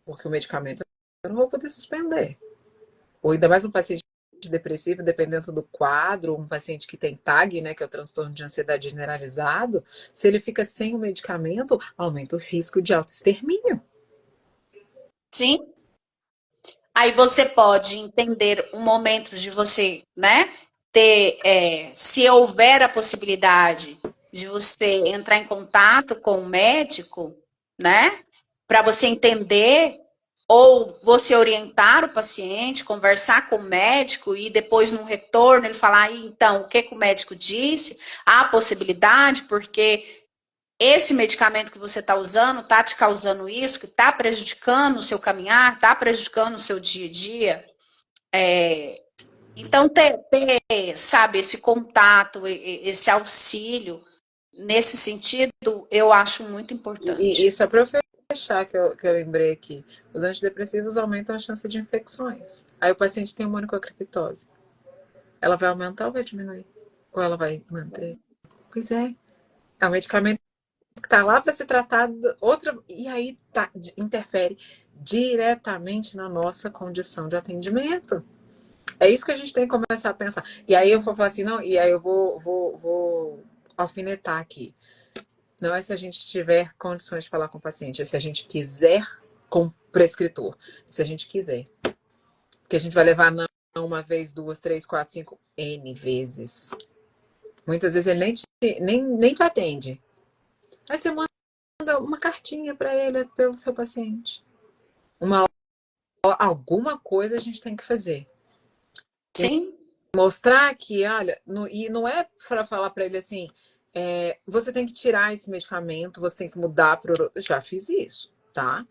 Porque o medicamento eu não vou poder suspender. Ou ainda mais um paciente depressivo, dependendo do quadro, um paciente que tem TAG, né, que é o transtorno de ansiedade generalizado, se ele fica sem o medicamento, aumenta o risco de autoextermínio. Sim. Aí você pode entender um momento de você, né, ter, se houver a possibilidade de você entrar em contato com o médico, né, para você entender ou você orientar o paciente, conversar com o médico e depois no retorno ele falar, então, o que o médico disse? Há possibilidade, porque esse medicamento que você está usando está te causando isso, que está prejudicando o seu caminhar, está prejudicando o seu dia a dia. Então, sabe, esse contato, esse auxílio, nesse sentido, eu acho muito E importante. isso é para eu fechar, que eu lembrei aqui. Os antidepressivos aumentam a chance de infecções. Aí o paciente tem uma onicocriptose. Ela vai aumentar ou vai diminuir? Ou ela vai manter? Pois é. É um medicamento que está lá para ser tratado, outra, e aí interfere diretamente na nossa condição de atendimento. É isso que a gente tem que começar a pensar. E aí eu vou falar assim, não, e aí eu vou alfinetar aqui. Não é se a gente tiver condições de falar com o paciente, é se a gente quiser com o prescritor. Se a gente quiser. Porque a gente vai levar não uma vez, duas, três, quatro, cinco, N vezes. Muitas vezes ele nem te atende. Aí você manda uma cartinha para ele, pelo seu paciente. Alguma coisa a gente tem que fazer. Sim. Mostrar que, olha, e não é para falar para ele assim, você tem que tirar esse medicamento, você tem que mudar para. Já fiz isso, tá?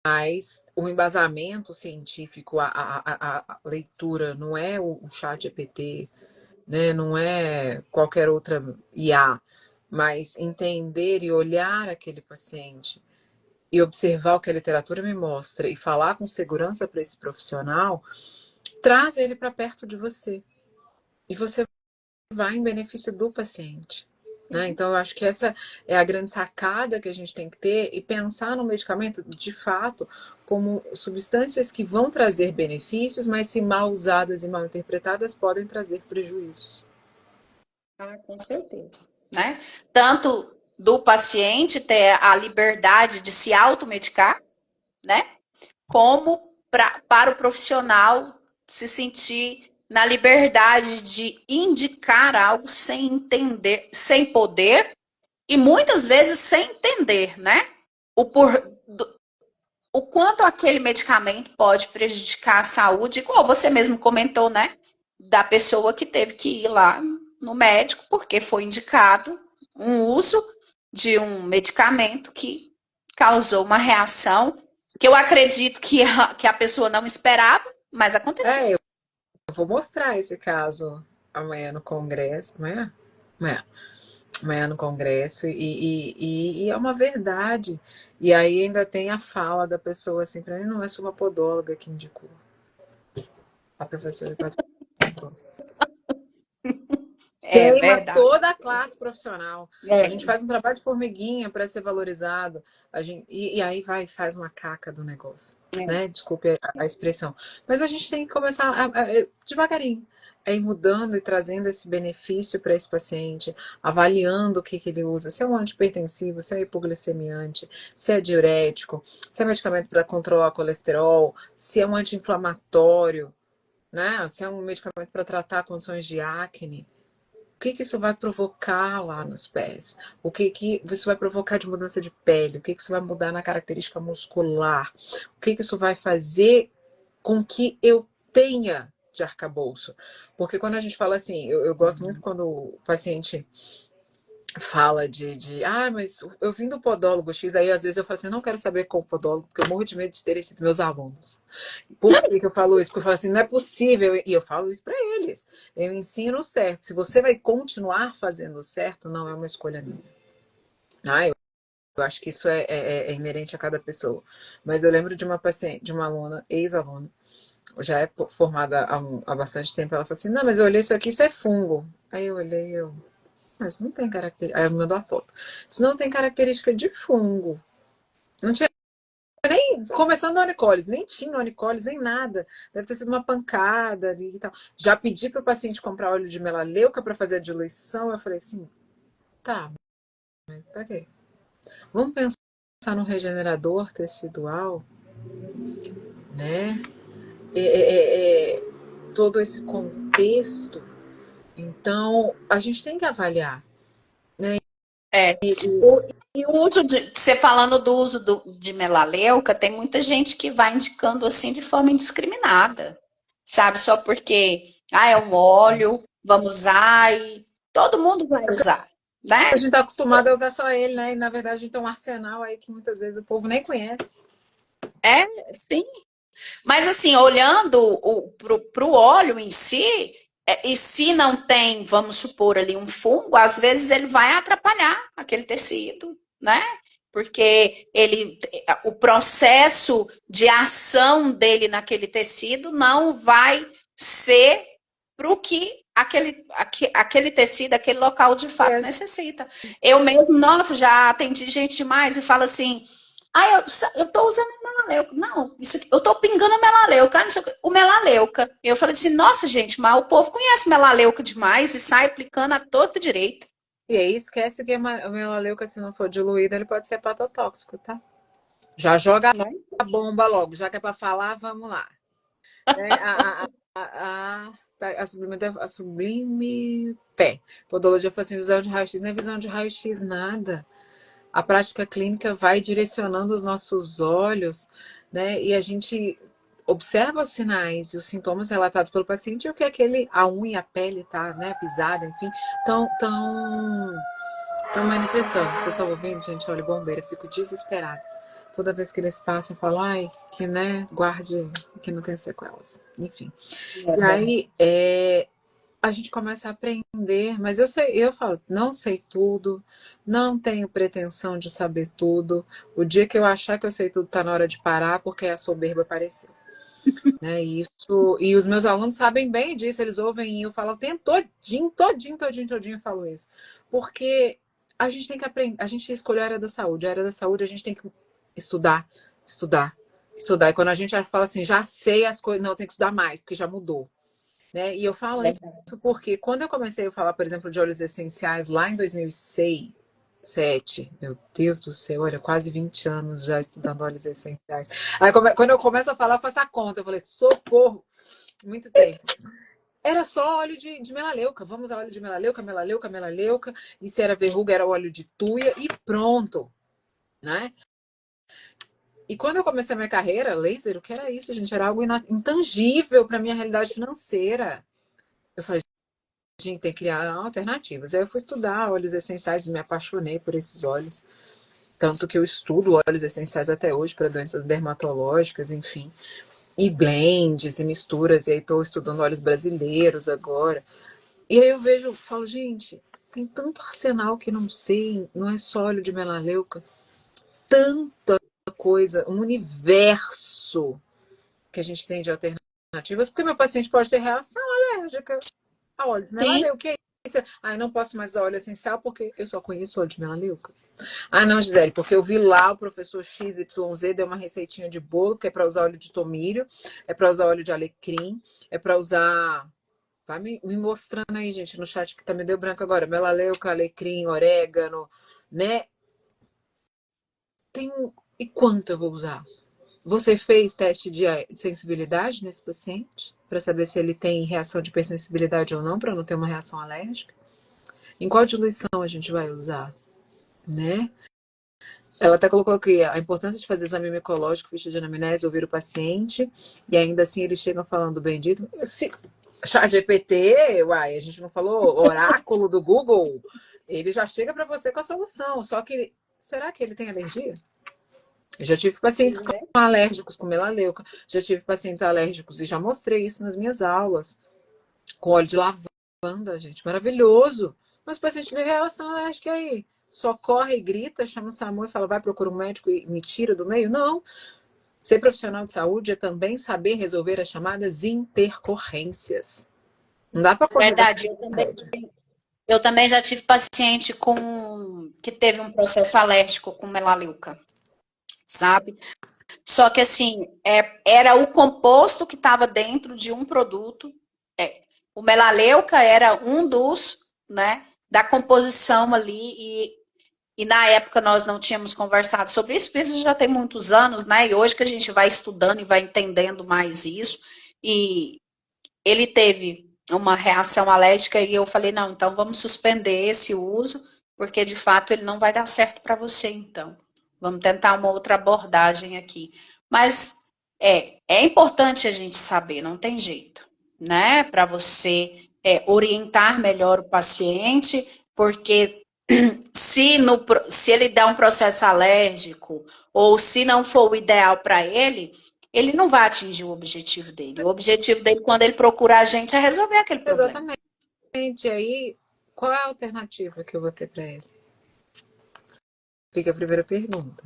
Mas o embasamento científico, a leitura, não é o chat GPT, né? Não é qualquer outra IA, mas entender e olhar aquele paciente e observar o que a literatura me mostra e falar com segurança para esse profissional, traz ele para perto de você. E você vai em benefício do paciente. Né? Então, eu acho que essa é a grande sacada que a gente tem que ter e pensar no medicamento, de fato, como substâncias que vão trazer benefícios, mas se mal usadas e mal interpretadas, podem trazer prejuízos. Com certeza. Né? Tanto do paciente ter a liberdade de se automedicar, né? Como para o profissional se sentir na liberdade de indicar algo sem entender, sem poder e muitas vezes sem entender, né? O quanto aquele medicamento pode prejudicar a saúde, igual você mesmo comentou, né? Da pessoa que teve que ir lá no médico porque foi indicado um uso de um medicamento que causou uma reação que eu acredito que a pessoa não esperava, mas aconteceu. Eu vou mostrar esse caso amanhã no congresso, amanhã? Amanhã no congresso, e é uma verdade. E aí ainda tem a fala da pessoa assim, para mim não é só uma podóloga que indicou. A professora É queima verdade. toda a classe profissional. A gente É. faz um trabalho de formiguinha para ser valorizado. E aí faz uma caca do negócio. Né? Desculpe a expressão. Mas a gente tem que começar devagarinho. é ir mudando e trazendo esse benefício para esse paciente, avaliando o que ele usa, se é um antihipertensivo, se é hipoglicemiante, se é diurético, se é medicamento para controlar o colesterol, se é um anti-inflamatório, né? Se é um medicamento para tratar condições de acne. O que isso vai provocar lá nos pés? O que isso vai provocar de mudança de pele? O que isso vai mudar na característica muscular? O que isso vai fazer com que eu tenha de arcabouço? Porque quando a gente fala assim, eu gosto muito quando o paciente fala mas eu vim do podólogo X, aí às vezes eu falo assim, não quero saber qual podólogo, porque eu morro de medo de terem sido meus alunos. Por que eu falo isso? Porque eu falo assim, não é possível, e eu falo isso para eles. Eu ensino certo. Se você vai continuar fazendo certo, não é uma escolha minha. Eu acho que isso é inerente a cada pessoa. Mas eu lembro de uma paciente, de uma aluna, ex-aluna, já é formada há bastante tempo, ela falou assim, não, mas eu olhei isso aqui, isso é fungo. Aí eu olhei, mas não tem característica. Aí ela me mandou a foto. Isso não tem característica de fungo. Não tinha nem começando a onicólise, nem tinha onicólise, nem nada. Deve ter sido uma pancada ali e tal. Já pedi para o paciente comprar óleo de melaleuca para fazer a diluição. Eu falei assim, tá, mas para quê? Vamos pensar no regenerador tecidual, né? Todo esse contexto. Então, a gente tem que avaliar, né? É. E o uso você falando do uso de melaleuca, tem muita gente que vai indicando assim de forma indiscriminada, sabe? Só porque é um óleo, vamos usar e todo mundo vai usar, A né? gente está acostumado a usar só ele, né? E na verdade a gente tem um arsenal aí que muitas vezes o povo nem conhece. Sim. Mas assim, olhando para o óleo em si, e se não tem, vamos supor ali, um fungo, às vezes ele vai atrapalhar aquele tecido, né? Porque o processo de ação dele naquele tecido não vai ser para o que aquele tecido, aquele local de fato necessita. Eu mesmo, nossa, já atendi gente demais e falo assim, eu tô usando melaleuca. Não, eu tô pingando melaleuca. O melaleuca. Eu falei assim, nossa, gente, mas o povo conhece melaleuca demais e sai aplicando a torta direita. E aí esquece que o melaleuca, se não for diluído, ele pode ser hepatotóxico, tá? Já joga a bomba logo, já que é para falar, vamos lá. A sublime pé. Podologia fala assim, visão de raio-x, não é visão de raio-x, nada. A prática clínica vai direcionando os nossos olhos, né? E a gente observa os sinais e os sintomas relatados pelo paciente e o que a unha, a pele tá, né, pisada, enfim, estão manifestando. Vocês estão ouvindo, gente? Olha, bombeira, eu fico desesperada. Toda vez que eles passam, eu falo, ai, que, né, guarde, que não tem sequelas. Enfim. E aí, a gente começa a aprender, mas eu falo, não sei tudo, não tenho pretensão de saber tudo. O dia que eu achar que eu sei tudo, tá na hora de parar, porque a soberba apareceu. Né? E os meus alunos sabem bem disso, eles ouvem e eu falo o tempo todinho eu falo isso. Porque a gente tem que aprender, a gente escolheu a área da saúde. A área da saúde a gente tem que estudar. E quando a gente fala assim, já sei as coisas, não, tem que estudar mais, porque já mudou. Né? E eu falo isso porque quando eu comecei a falar, por exemplo, de óleos essenciais lá em 2006, 2007, meu Deus do céu, olha, quase 20 anos já estudando óleos essenciais. Aí quando eu começo a falar, eu faço a conta. Eu falei, socorro, muito tempo. Era só óleo de melaleuca. Vamos a óleo de melaleuca. E se era verruga, era óleo de tuia e pronto. Né? E quando eu comecei a minha carreira, laser, o que era isso, gente? Era algo intangível para minha realidade financeira. Eu falei, gente, tem que criar alternativas. Aí eu fui estudar óleos essenciais e me apaixonei por esses óleos. Tanto que eu estudo óleos essenciais até hoje para doenças dermatológicas, enfim. E blends e misturas. E aí estou estudando óleos brasileiros agora. E aí eu vejo, falo, gente, tem tanto arsenal que não sei, não é só óleo de melaleuca. Tanta coisa, um universo que a gente tem de alternativas, porque meu paciente pode ter reação alérgica a óleo de melaleuca. Que é isso? Eu não posso mais usar óleo essencial porque eu só conheço óleo de melaleuca. Não, Gisele, porque eu vi lá o professor XYZ deu uma receitinha de bolo, que é para usar óleo de tomilho, é para usar óleo de alecrim, é para usar Vai me mostrando aí, gente, no chat que tá me deu branco agora. Melaleuca, alecrim, orégano, né? E quanto eu vou usar? Você fez teste de sensibilidade nesse paciente? Para saber se ele tem reação de hipersensibilidade ou não, para não ter uma reação alérgica? Em qual diluição a gente vai usar? Né? Ela até colocou aqui a importância de fazer exame micológico, ficha de anamnese, ouvir o paciente, e ainda assim eles chegam falando bendito. Chat GPT, uai, a gente não falou oráculo do Google, ele já chega para você com a solução, só que será que ele tem alergia? Eu já tive pacientes alérgicos com melaleuca, já tive pacientes alérgicos e já mostrei isso nas minhas aulas, com óleo de lavanda, gente, maravilhoso. Mas o paciente teve reação alérgica aí. Só corre e grita, chama o SAMU e fala, vai procurar um médico e me tira do meio? Não. Ser profissional de saúde é também saber resolver as chamadas intercorrências. Não dá para correr. Verdade, eu também já tive paciente que teve um processo alérgico com melaleuca, sabe? Só que assim, era o composto que estava dentro de um produto. O melaleuca era um dos, né, da composição ali, e na época nós não tínhamos conversado sobre isso, porque isso já tem muitos anos, né? E hoje que a gente vai estudando e vai entendendo mais isso, e ele teve uma reação alérgica e eu falei, não, então vamos suspender esse uso, porque de fato ele não vai dar certo para você, então. Vamos tentar uma outra abordagem aqui. Mas é importante a gente saber, não tem jeito, né? Para você orientar melhor o paciente, porque se ele der um processo alérgico, ou se não for o ideal para ele não vai atingir o objetivo dele. O objetivo dele, quando ele procura a gente, é resolver aquele problema. Exatamente. E aí, qual é a alternativa que eu vou ter para ele? Fica a primeira pergunta.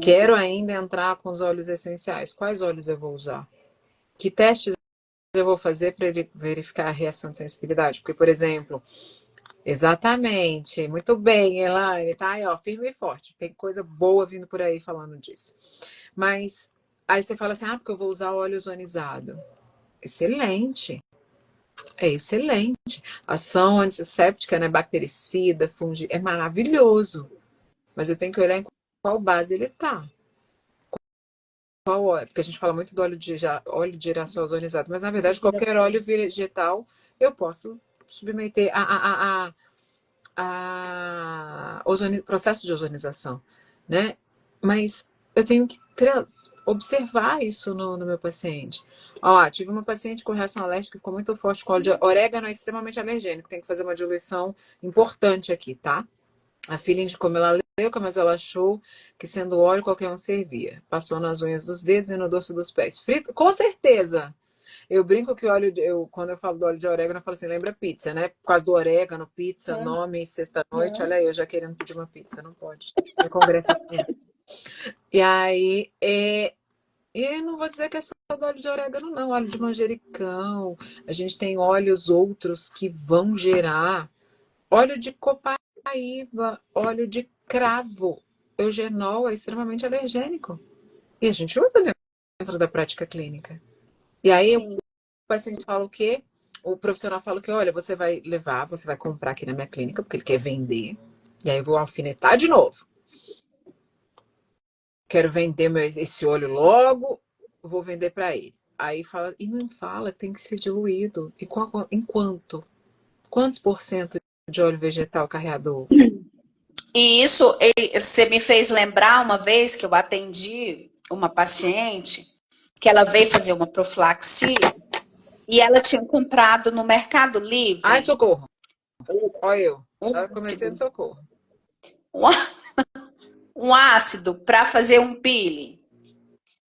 Quero ainda entrar com os óleos essenciais. Quais óleos eu vou usar? Que testes eu vou fazer para ele verificar a reação de sensibilidade? Porque, por exemplo, exatamente, muito bem, Elaine, tá aí, ó, firme e forte. Tem coisa boa vindo por aí falando disso. Mas aí você fala assim, porque eu vou usar óleo ozonizado. Excelente. É excelente. Ação antisséptica, né, bactericida, fungicida, é maravilhoso. Mas eu tenho que olhar em qual base ele tá. Qual óleo? Porque a gente fala muito do óleo de girassol ozonizado, mas na verdade qualquer óleo vegetal eu posso submeter processo de ozonização, né? Mas eu tenho que observar isso no meu paciente. Ó, tive uma paciente com reação alérgica que ficou muito forte com óleo de orégano, é extremamente alergênico, tem que fazer uma diluição importante aqui, tá? A filha indicou melaleuca, mas ela achou que sendo óleo qualquer um servia. Passou nas unhas dos dedos e no dorso dos pés. Frito, com certeza! Eu brinco que quando eu falo do óleo de orégano, eu falo assim, lembra pizza, né? Por causa do orégano, pizza, nome, sexta-noite. Olha aí, eu já querendo pedir uma pizza, não pode. Tem congresso amanhã. E aí, e não vou dizer que é só do óleo de orégano, não. Óleo de manjericão. A gente tem óleos outros que vão gerar. Óleo de copaíba, óleo de cravo. Eugenol é extremamente alergênico. E a gente usa dentro da prática clínica. E aí o paciente fala o quê? O profissional fala que, olha, você vai comprar aqui na minha clínica, porque ele quer vender. E aí eu vou alfinetar de novo. Quero vender esse óleo logo, vou vender para ele. Aí fala, e não fala que tem que ser diluído. E em quanto? Quantos % de óleo vegetal carreador? E isso, você me fez lembrar uma vez que eu atendi uma paciente que ela veio fazer uma profilaxia e ela tinha comprado no Mercado Livre. Ai, socorro! Olha eu. Já comecei no socorro. Um ácido para fazer um peeling.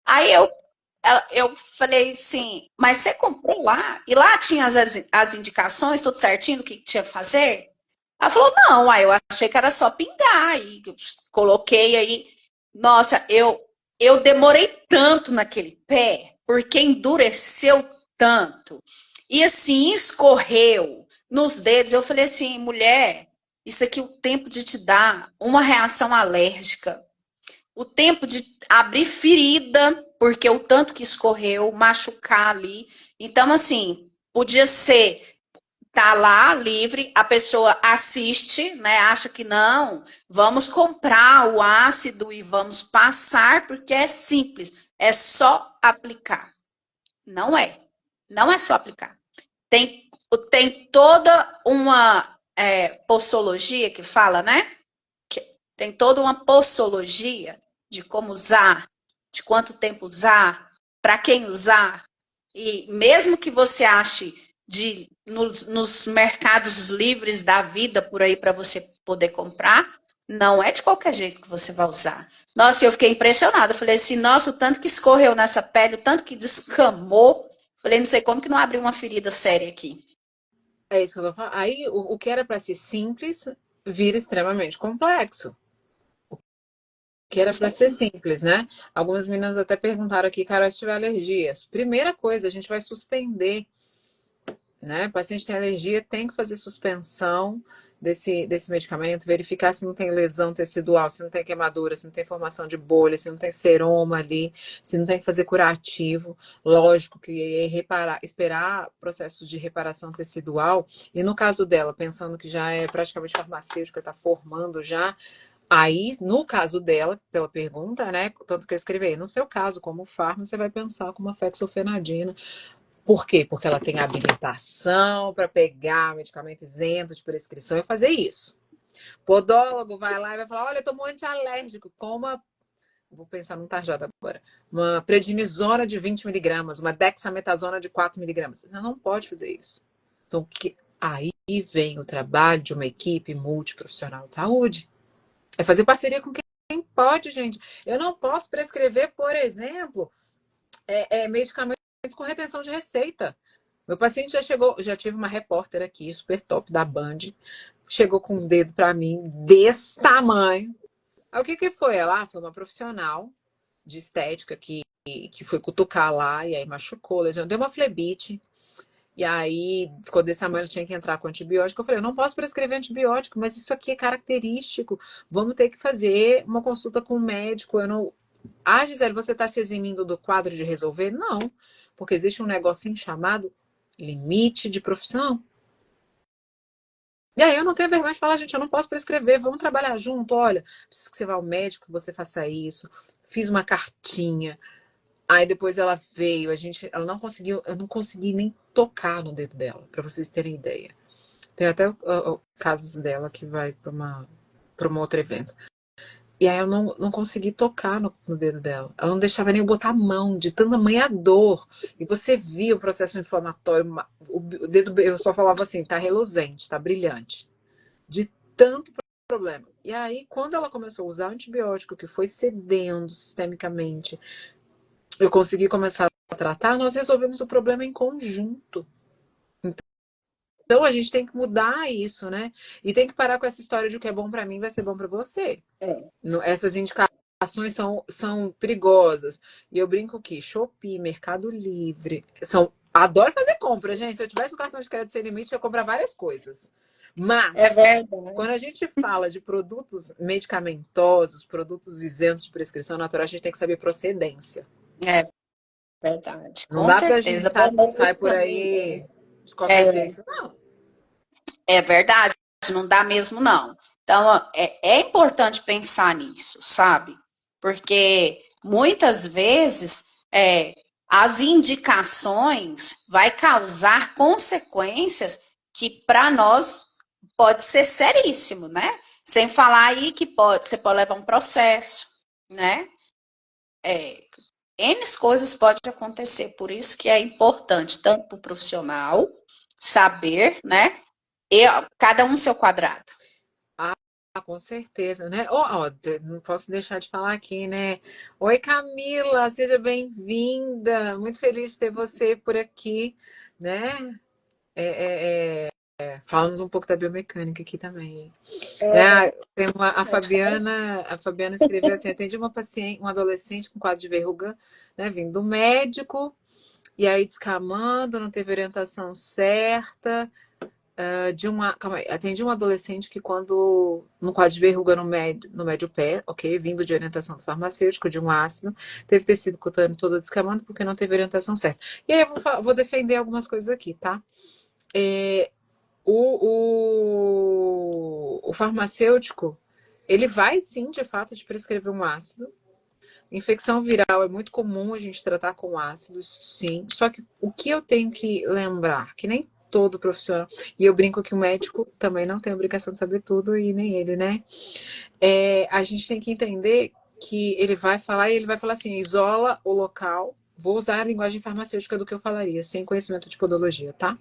Aí eu falei assim, mas você comprou lá? E lá tinha as indicações, tudo certinho do que tinha que fazer? Ela falou, não, aí eu achei que era só pingar. Aí eu coloquei aí. Nossa, eu demorei tanto naquele pé, porque endureceu tanto. E assim, escorreu nos dedos. Eu falei assim, mulher, isso aqui é o tempo de te dar uma reação alérgica. O tempo de abrir ferida, porque o tanto que escorreu, machucar ali. Então, assim, Podia ser, tá lá livre, a pessoa assiste, né? Acha que não, vamos comprar o ácido e vamos passar, porque é simples, é só aplicar. Não é. Não é só aplicar. Tem, tem toda uma postologia que fala, né? Tem toda uma postologia de como usar, de quanto tempo usar, para quem usar. E mesmo que você ache nos mercados livres da vida por aí para você poder comprar, não é de qualquer jeito que você vai usar. Nossa, eu fiquei impressionada. Eu falei assim, nossa, o tanto que escorreu nessa pele, o tanto que descamou. Falei, não sei como que não abriu uma ferida séria aqui. É isso que eu tô falando. Aí o que era para ser simples vira extremamente complexo. Que era para ser simples, né? Algumas meninas até perguntaram aqui, cara, se tiver alergias. Primeira coisa, a gente vai suspender, né? O paciente tem alergia, tem que fazer suspensão desse medicamento, verificar se não tem lesão tecidual, se não tem queimadura, se não tem formação de bolha, se não tem seroma ali, se não tem que fazer curativo. Lógico que esperar processo de reparação tecidual. E no caso dela, pensando que já é praticamente farmacêutica, está formando já. Aí, no caso dela, pela pergunta, né? Tanto que eu escrevi, no seu caso, como farma, você vai pensar como a fexofenadina. Por quê? Porque ela tem habilitação para pegar medicamento isento de prescrição e fazer isso. Podólogo vai lá e vai falar: olha, eu tomo um antialérgico, coma. Vou pensar num tarjado agora. Uma prednisona de 20 miligramas, uma dexametasona de 4 miligramas. Você não pode fazer isso. Então, aí vem o trabalho de uma equipe multiprofissional de saúde. É fazer parceria com quem pode, gente. Eu não posso prescrever, por exemplo, medicamentos com retenção de receita. Meu paciente já chegou, já tive uma repórter aqui, super top, da Band, chegou com um dedo para mim desse tamanho. Aí o que foi? Ela foi uma profissional de estética que foi cutucar lá e aí machucou, lesionou, deu uma flebite. E aí ficou desse tamanho, tinha que entrar com antibiótico. Eu falei, eu não posso prescrever antibiótico, mas isso aqui é característico. Vamos ter que fazer uma consulta com o médico. Eu não... Ah, Gisele, você está se eximindo do quadro de resolver? Não, porque existe um negocinho chamado limite de profissão. E aí eu não tenho vergonha de falar, gente, eu não posso prescrever, vamos trabalhar junto. Olha, preciso que você vá ao médico, que você faça isso. Fiz uma cartinha. Aí depois ela veio, ela não conseguiu, eu não consegui nem tocar no dedo dela, para vocês terem ideia. Tem até casos dela que vai para um outro evento. E aí eu não consegui tocar no dedo dela. Ela não deixava nem eu botar a mão, de tanta manha dor. E você via o processo inflamatório, o dedo, eu só falava assim, tá reluzente, tá brilhante. De tanto problema. E aí, quando ela começou a usar o antibiótico, que foi cedendo sistemicamente, eu consegui começar a tratar, nós resolvemos o problema em conjunto. Então a gente tem que mudar isso, né? E tem que parar com essa história de o que é bom para mim vai ser bom para você. Essas indicações são perigosas. E eu brinco que Shopee, Mercado Livre, adoro fazer compra, gente. Se eu tivesse o cartão de crédito sem limite, eu ia comprar várias coisas. Mas quando a gente fala de produtos medicamentosos, produtos isentos de prescrição natural, a gente tem que saber procedência. É verdade. Não Com dá pra gente certeza. sair por aí de qualquer jeito, não. É verdade, não dá mesmo, não. Então, é importante pensar nisso, sabe? Porque muitas vezes as indicações vai causar consequências que para nós pode ser seríssimo, né? Sem falar aí que você pode levar um processo, né? N coisas podem acontecer, por isso que é importante, tanto para o profissional saber, né? E cada um seu quadrado. Ah, com certeza, né? Não posso deixar de falar aqui, né? Oi, Camila, seja bem-vinda. Muito feliz de ter você por aqui, né? Falamos um pouco da biomecânica aqui também. Tem a Fabiana escreveu assim: atendi uma paciente, um adolescente com quadro de verruga, né? Vindo do médico, e aí descamando, não teve orientação certa. Calma aí, atendi um adolescente que quando, no quadro de verruga no médio pé, ok, vindo de orientação do farmacêutico, de um ácido, teve tecido cutâneo todo descamando porque não teve orientação certa. E aí eu vou defender algumas coisas aqui, tá? O farmacêutico, ele vai sim, de fato, te prescrever um ácido. Infecção viral é muito comum a gente tratar com ácidos, sim. Só que o que eu tenho que lembrar, que nem todo profissional, e eu brinco que o médico também não tem obrigação de saber tudo, e nem ele, né? A gente tem que entender que ele vai falar, e ele vai falar assim, isola o local, vou usar a linguagem farmacêutica do que eu falaria, sem conhecimento de podologia, tá?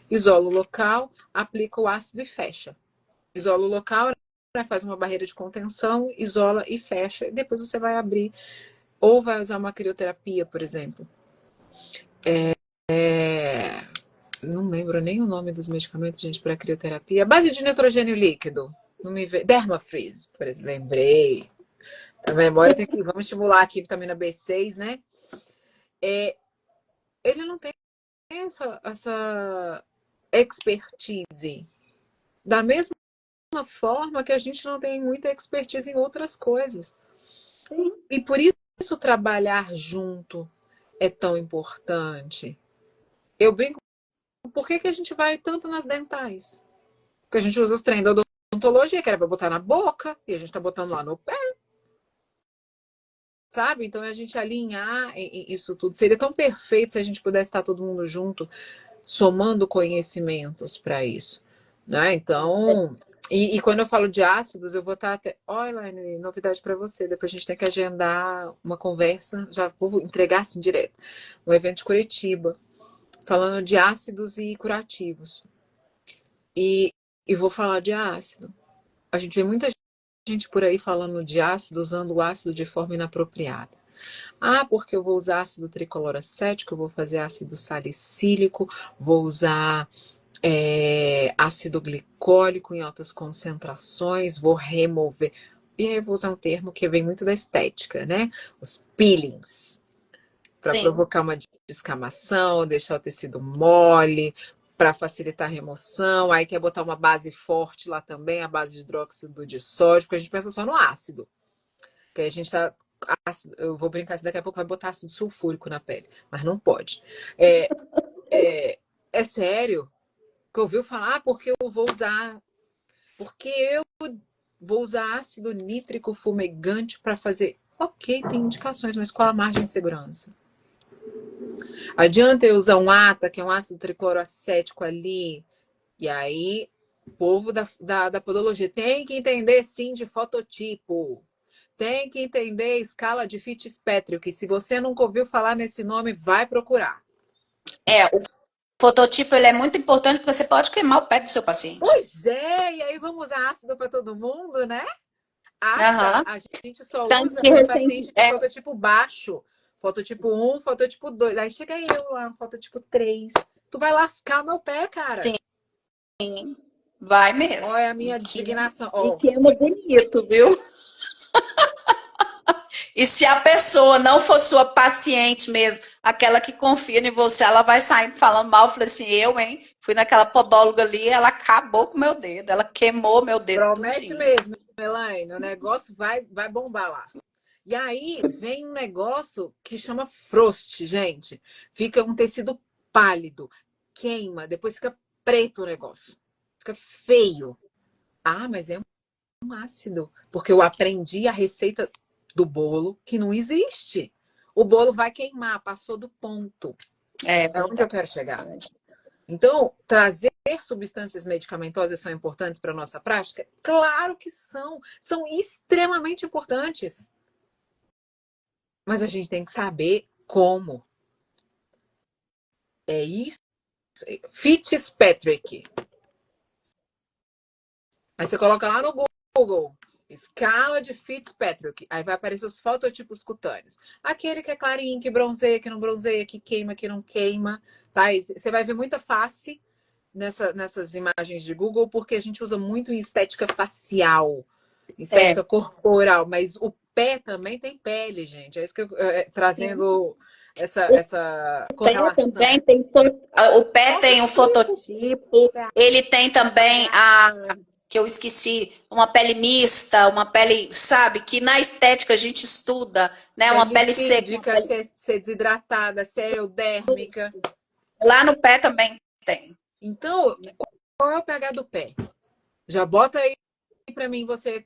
Isola o local, aplica o ácido e fecha. Isola o local, faz uma barreira de contenção, isola e fecha, e depois você vai abrir, ou vai usar uma crioterapia, por exemplo. Não lembro nem o nome dos medicamentos, gente, para crioterapia. Base de nitrogênio líquido. Não me vê. Dermafreeze, por exemplo. Lembrei. A memória tem que. Vamos estimular aqui vitamina B6, né? Ele não tem essa expertise. Da mesma forma que a gente não tem muita expertise em outras coisas. Sim. E por isso trabalhar junto é tão importante. Eu brinco, por que a gente vai tanto nas dentais? Porque a gente usa os trem da odontologia, que era para botar na boca, e a gente tá botando lá no pé. Sabe? Então a gente alinhar isso tudo. Seria tão perfeito se a gente pudesse estar todo mundo junto, somando conhecimentos para isso. Né? Então, e quando eu falo de ácidos, eu vou estar até. Olha, Elaine, novidade para você. Depois a gente tem que agendar uma conversa. Já vou entregar assim direto. Um evento de Curitiba, falando de ácidos e curativos. E vou falar de ácido. A gente vê muita gente por aí falando de ácido, usando o ácido de forma inapropriada. Ah, porque eu vou usar ácido tricoloracético, eu vou fazer ácido salicílico, vou usar ácido glicólico em altas concentrações, vou remover. E aí eu vou usar um termo que vem muito da estética, né? Os peelings. Para provocar uma descamação, deixar o tecido mole, para facilitar a remoção. Aí quer botar uma base forte lá também, a base de hidróxido de sódio, porque a gente pensa só no ácido. Porque a gente tá. Eu vou brincar, se daqui a pouco vai botar ácido sulfúrico na pele, mas não pode. É sério que ouviu falar, porque eu vou usar. Porque eu vou usar ácido nítrico fumegante para fazer. Ok, tem indicações, mas qual a margem de segurança? Adianta eu usar um ATA, que é um ácido tricloroacético ali, e aí o povo da podologia tem que entender sim de fototipo, tem que entender escala de Fitzpatrick, que se você nunca ouviu falar nesse nome, vai procurar. O fototipo ele é muito importante porque você pode queimar o pé do seu paciente. Pois é, e aí vamos usar ácido para todo mundo, né? ATA, a gente só usa em paciente de fototipo baixo. Fototipo 1, fototipo 2. Aí chega eu lá, fototipo 3. Tu vai lascar meu pé, cara. Sim, vai mesmo. Olha a minha indignação. E queima bonito, viu? E se a pessoa não for sua paciente mesmo, aquela que confia em você, ela vai saindo falando mal. Eu falei assim, fui naquela podóloga ali, ela acabou com o meu dedo, ela queimou meu dedo. Promete mesmo, Elaine, o negócio vai bombar lá. E aí vem um negócio que chama frost, gente. Fica um tecido pálido, queima, depois fica preto o negócio. Fica feio. Ah, mas é um ácido. Porque eu aprendi a receita do bolo que não existe. O bolo vai queimar, passou do ponto. É onde eu quero chegar. Então, trazer substâncias medicamentosas são importantes para a nossa prática? Claro que são. São extremamente importantes. Mas a gente tem que saber como. É isso. Fitzpatrick. Aí você coloca lá no Google, escala de Fitzpatrick. Aí vai aparecer os fototipos cutâneos. Aquele que é clarinho, que bronzeia, que não bronzeia, que queima, que não queima. Tá? E você vai ver muita face nessas imagens de Google, porque a gente usa muito em estética facial, estética corporal. Mas o pé também tem pele, gente. É isso que eu trazendo essa Pé correlação. também tem, o pé tem um fototipo, ele tem também que eu esqueci, uma pele mista, uma pele, sabe, que na estética a gente estuda, né? Se é Uma pele seca, lipídica, se é desidratada, se é eudérmica. lá no pé também tem. Então, qual é o pH do pé? Já bota aí para mim, você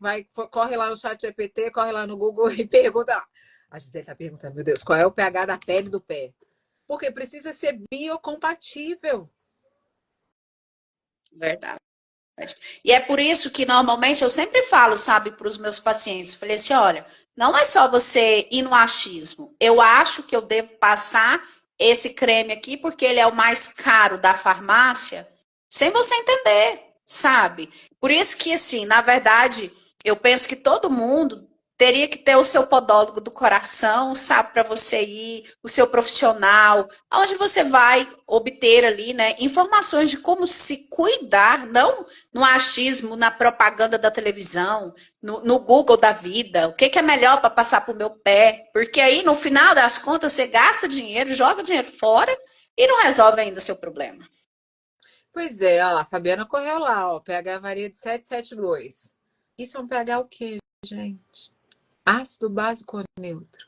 corre lá no chat GPT, corre lá no Google e pergunta lá. A Gisele tá perguntando, meu Deus, qual é o pH da pele do pé? Porque precisa ser biocompatível. Verdade. E é por isso que normalmente eu sempre falo, sabe, para os meus pacientes, falei assim, olha, não é só você ir no achismo. Eu acho que eu devo passar esse creme aqui porque ele é o mais caro da farmácia, sem você entender, sabe? Por isso que, assim, na verdade, eu penso que todo mundo teria que ter o seu podólogo do coração, sabe, para você ir, o seu profissional, onde você vai obter ali, né, informações de como se cuidar, não no achismo, na propaganda da televisão, no Google da vida, o que, que é melhor para passar para o meu pé, porque aí no final das contas você gasta dinheiro, joga dinheiro fora e não resolve ainda seu problema. Pois é, olha lá, a Fabiana correu lá, ó, pH varia de 772. Isso é um pH o quê, gente? Ácido básico ou neutro?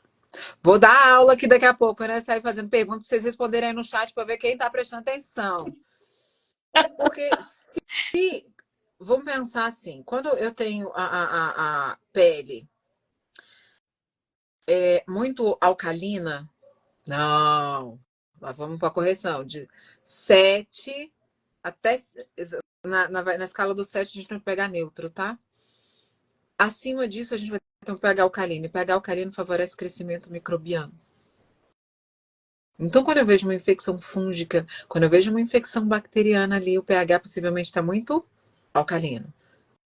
Vou dar aula aqui daqui a pouco, né? Sair fazendo perguntas para vocês responderem aí no chat para ver quem está prestando atenção. Porque se. Vamos pensar assim, quando eu tenho a pele muito alcalina, não. Lá vamos para a correção. De 7 até. Na escala do 7, a gente não vai pegar neutro, tá? Acima disso, a gente vai ter um pH alcalino. E pH alcalino favorece o crescimento microbiano. Então, quando eu vejo uma infecção fúngica, quando eu vejo uma infecção bacteriana ali, o pH possivelmente está muito alcalino.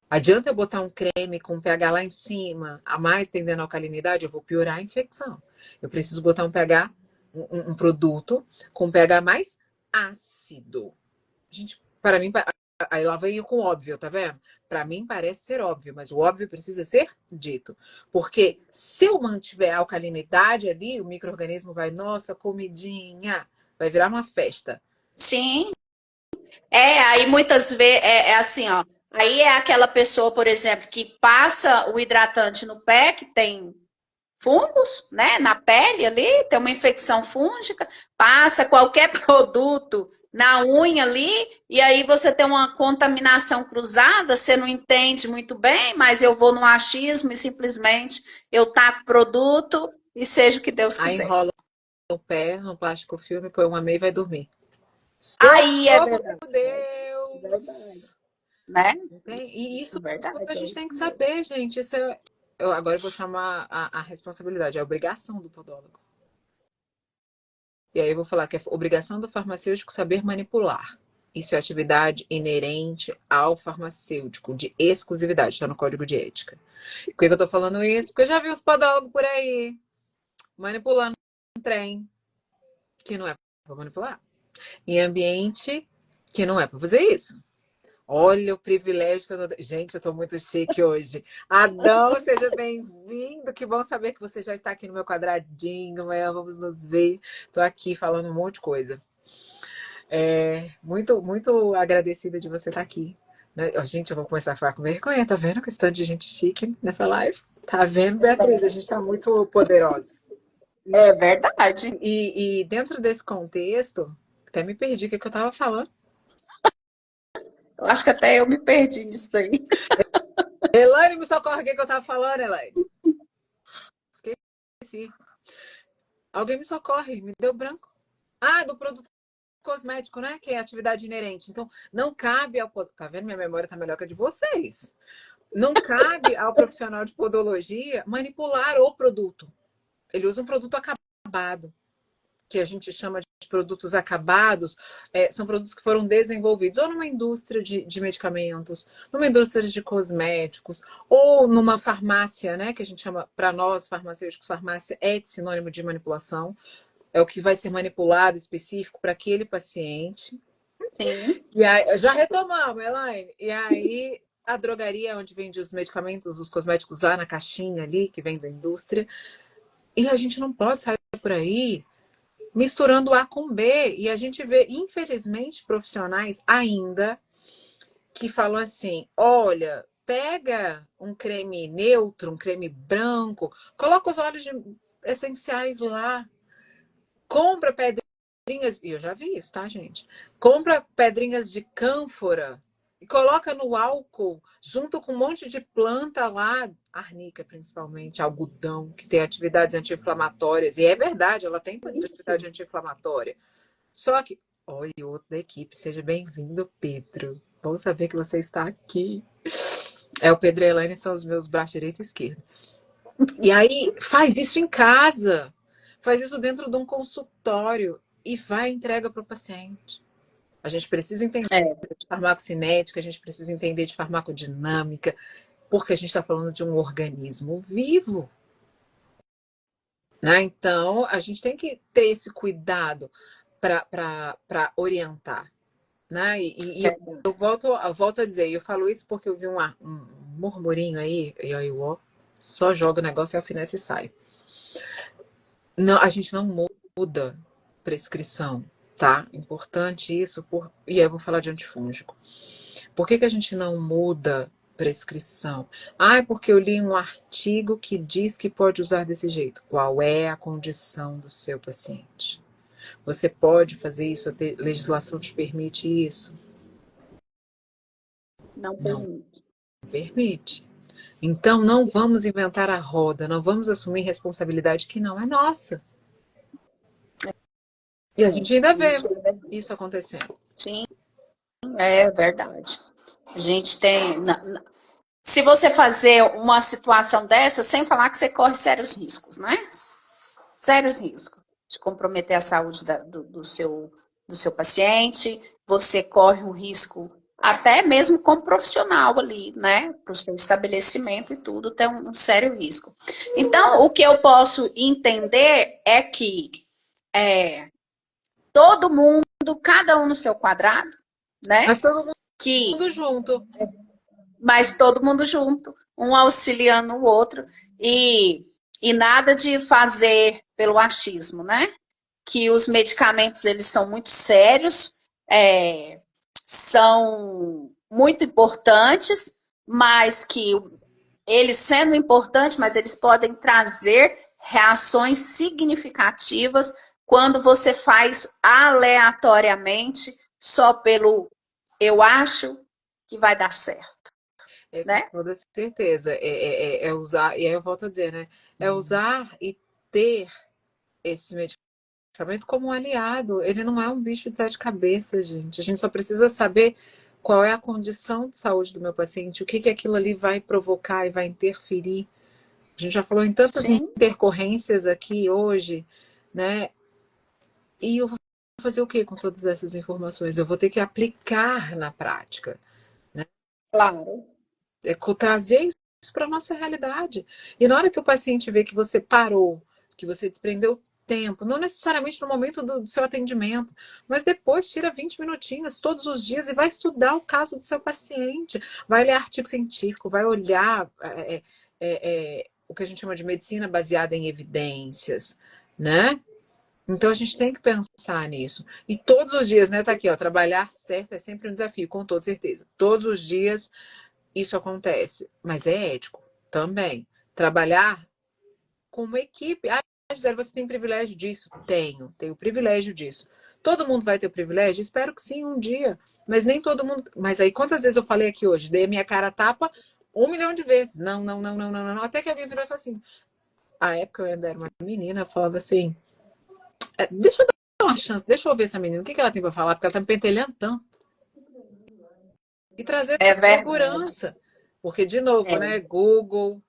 Adianta eu botar um creme com pH lá em cima, a mais tendendo à alcalinidade, eu vou piorar a infecção. Eu preciso botar um pH, um produto com pH mais ácido. Gente, para mim, aí lá vem com óbvio, tá vendo? Para mim parece ser óbvio, mas o óbvio precisa ser dito. Porque se eu mantiver a alcalinidade ali, o micro-organismo vai, nossa, comidinha, vai virar uma festa. Sim. Aí muitas vezes é assim, ó. Aí é aquela pessoa, por exemplo, que passa o hidratante no pé, que tem fungos, né, na pele ali, tem uma infecção fúngica, passa qualquer produto na unha ali, e aí você tem uma contaminação cruzada, você não entende muito bem, mas eu vou no achismo e simplesmente eu taco produto e seja o que Deus Aí quiser. enrola o pé no plástico filme, põe uma meia e vai dormir. Aí é Socorro, verdade. Deus! Né? E isso tudo a Verdade, é gente isso tem que mesmo. saber, gente. Agora eu vou chamar a responsabilidade, a obrigação do podólogo. E aí eu vou falar que é obrigação do farmacêutico saber manipular. Isso é atividade inerente ao farmacêutico, de exclusividade, está no código de ética. Por que eu tô falando isso? Porque eu já vi os podólogos por aí manipulando um trem que não é para manipular, em ambiente que não é para fazer isso. Olha o privilégio que eu tô... Gente, eu tô muito chique hoje. Adão, seja bem-vindo. Que bom saber que você já está aqui no meu quadradinho. Amanhã vamos nos ver. Tô aqui falando um monte de coisa. Muito, muito agradecida de você estar aqui. Né? Gente, eu vou começar a falar com vergonha. Tá vendo que esse tanto de gente chique nessa live? Tá vendo, Beatriz? A gente tá muito poderosa. É verdade. E dentro desse contexto, até me perdi o que eu tava falando. Eu acho que até eu me perdi nisso daí. Elaine, me socorre, o que eu tava falando, Elaine? Esqueci. Alguém me socorre, me deu branco. Ah, do produto cosmético, né? Que é atividade inerente. Então, não cabe ao... Tá vendo? Minha memória tá melhor que a de vocês. Não cabe ao profissional de podologia manipular o produto. Ele usa um produto acabado, que a gente chama de produtos acabados, são produtos que foram desenvolvidos ou numa indústria de medicamentos, numa indústria de cosméticos, ou numa farmácia, né? Que a gente chama, para nós, farmacêuticos, farmácia é sinônimo de manipulação. É o que vai ser manipulado específico para aquele paciente. Sim. E aí, já retomamos, Elaine. E aí, a drogaria, onde vende os medicamentos, os cosméticos lá na caixinha ali, que vem da indústria. E a gente não pode sair por aí misturando A com B. E a gente vê, infelizmente, profissionais ainda que falam assim: olha, pega um creme neutro, um creme branco, coloca os óleos essenciais lá, compra pedrinhas, e eu já vi isso, tá, gente? Compra pedrinhas de cânfora e coloca no álcool, junto com um monte de planta lá, arnica principalmente, algodão, que tem atividades anti-inflamatórias. E é verdade, ela tem Isso. atividade anti-inflamatória. Só que, oi, outro da equipe, seja bem-vindo, Pedro. Bom saber que você está aqui. É, o Pedro e a Elaine são os meus braços direito e esquerdo. E aí, faz isso em casa. Faz isso dentro de um consultório e vai e entrega para o paciente. A gente precisa entender É, de farmacocinética, a gente precisa entender de farmacodinâmica, porque a gente está falando de um organismo vivo. Né? Então, a gente tem que ter esse cuidado para orientar. Né? E verdade. eu volto a dizer, eu falo isso porque eu vi um murmurinho aí, e aí eu só joga o negócio e alfineta e sai. Não, a gente não muda prescrição, tá? Importante isso, e aí eu vou falar de antifúngico. Por que a gente não muda prescrição? Ah, é porque eu li um artigo que diz que pode usar desse jeito. Qual é a condição do seu paciente? Você pode fazer isso, a legislação te permite isso? Não Não permite. permite. Então, não vamos inventar a roda, não vamos assumir responsabilidade que não é nossa. E a gente ainda vê Isso é verdade. isso acontecendo. Sim, é verdade. A gente tem. Se você fazer uma situação dessa, sem falar que você corre sérios riscos, né? Sérios riscos de comprometer a saúde do seu paciente, você corre um risco até mesmo como profissional ali, né? Para o seu estabelecimento e tudo, tem um sério risco. Então, o que eu posso entender é que todo mundo, cada um no seu quadrado, né? Mas todo Que mundo junto. mas todo mundo junto, um auxiliando o outro, e nada de fazer pelo achismo, né? Que os medicamentos, eles são muito sérios, são muito importantes, mas que eles sendo importantes, mas eles podem trazer reações significativas quando você faz aleatoriamente, só pelo eu acho que vai dar certo, É, com né? toda certeza. É usar, e aí eu volto a dizer, né? É usar e ter esse medicamento como um aliado. Ele não é um bicho de sete cabeças, gente. A gente só precisa saber qual é a condição de saúde do meu paciente, o que que aquilo ali vai provocar e vai interferir. A gente já falou em tantas Sim, intercorrências aqui hoje, né? E eu vou fazer o que com todas essas informações? Eu vou ter que aplicar na prática, né? claro. Trazer isso para a nossa realidade. E na hora que o paciente vê que você parou, que você desprendeu tempo, não necessariamente no momento do seu atendimento, mas depois tira 20 minutinhos todos os dias e vai estudar o caso do seu paciente, vai ler artigo científico, vai olhar o que a gente chama de medicina baseada em evidências, né? Então a gente tem que pensar nisso. E todos os dias, né? Tá aqui, ó. Trabalhar certo é sempre um desafio, com toda certeza. Todos os dias isso acontece, mas é ético também. Trabalhar com uma equipe. Ah, Gisele, você tem privilégio disso? Tenho privilégio disso. Todo mundo vai ter o privilégio? Espero que sim, um dia. Mas nem todo mundo. Mas aí, quantas vezes eu falei aqui hoje? Dei a minha cara a tapa 1 milhão de vezes. Não, não, não, não, não, não. Até que alguém virou e falou assim. A época eu ainda era uma menina, eu falava assim: deixa eu dar uma chance, deixa eu ver essa menina, o que ela tem para falar, porque ela tá me pentelhando tanto. E trazer É verdade. segurança. Porque, de novo, É, né? Google,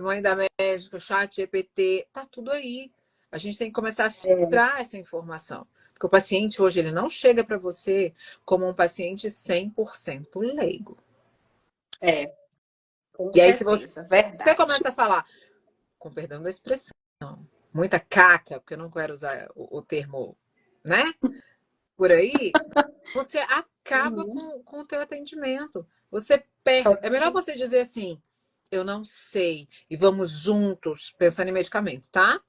mãe da médica, chat GPT, tá tudo aí. A gente tem que começar a filtrar essa informação. Porque o paciente hoje, ele não chega para você como um paciente 100% leigo. é, com E aí, se você certeza, verdade. começa a falar, com perdão da expressão, muita caca, porque eu não quero usar o termo, né? Por aí, você acaba Uhum. com o teu atendimento. Você perde. É melhor você dizer assim, eu não sei, e vamos juntos, pensando em medicamentos, tá?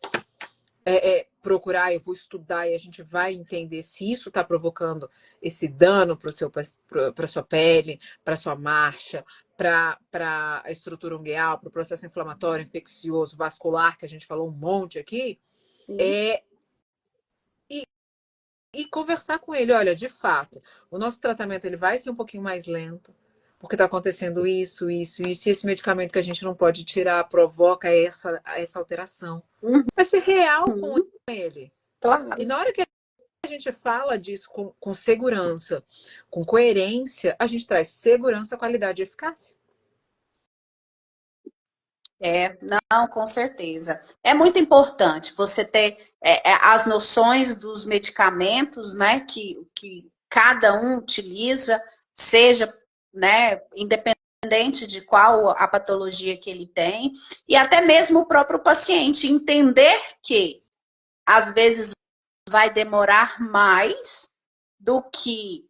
procurar, eu vou estudar e a gente vai entender se isso está provocando esse dano para sua pele, para sua marcha, para a estrutura ungueal, para o processo inflamatório, infeccioso, vascular, que a gente falou um monte aqui, Sim. e, e conversar com ele. Olha, de fato, o nosso tratamento ele vai ser um pouquinho mais lento, porque está acontecendo isso, isso, isso, e esse medicamento que a gente não pode tirar provoca essa alteração. Vai ser real com Uhum. ele. E Claro. na hora que a gente fala disso com segurança, com coerência, a gente traz segurança, qualidade e eficácia. Não, com certeza. É muito importante você ter as noções dos medicamentos, né, que cada um utiliza, seja, né, independente de qual a patologia que ele tem, e até mesmo o próprio paciente entender que às vezes vai demorar mais do que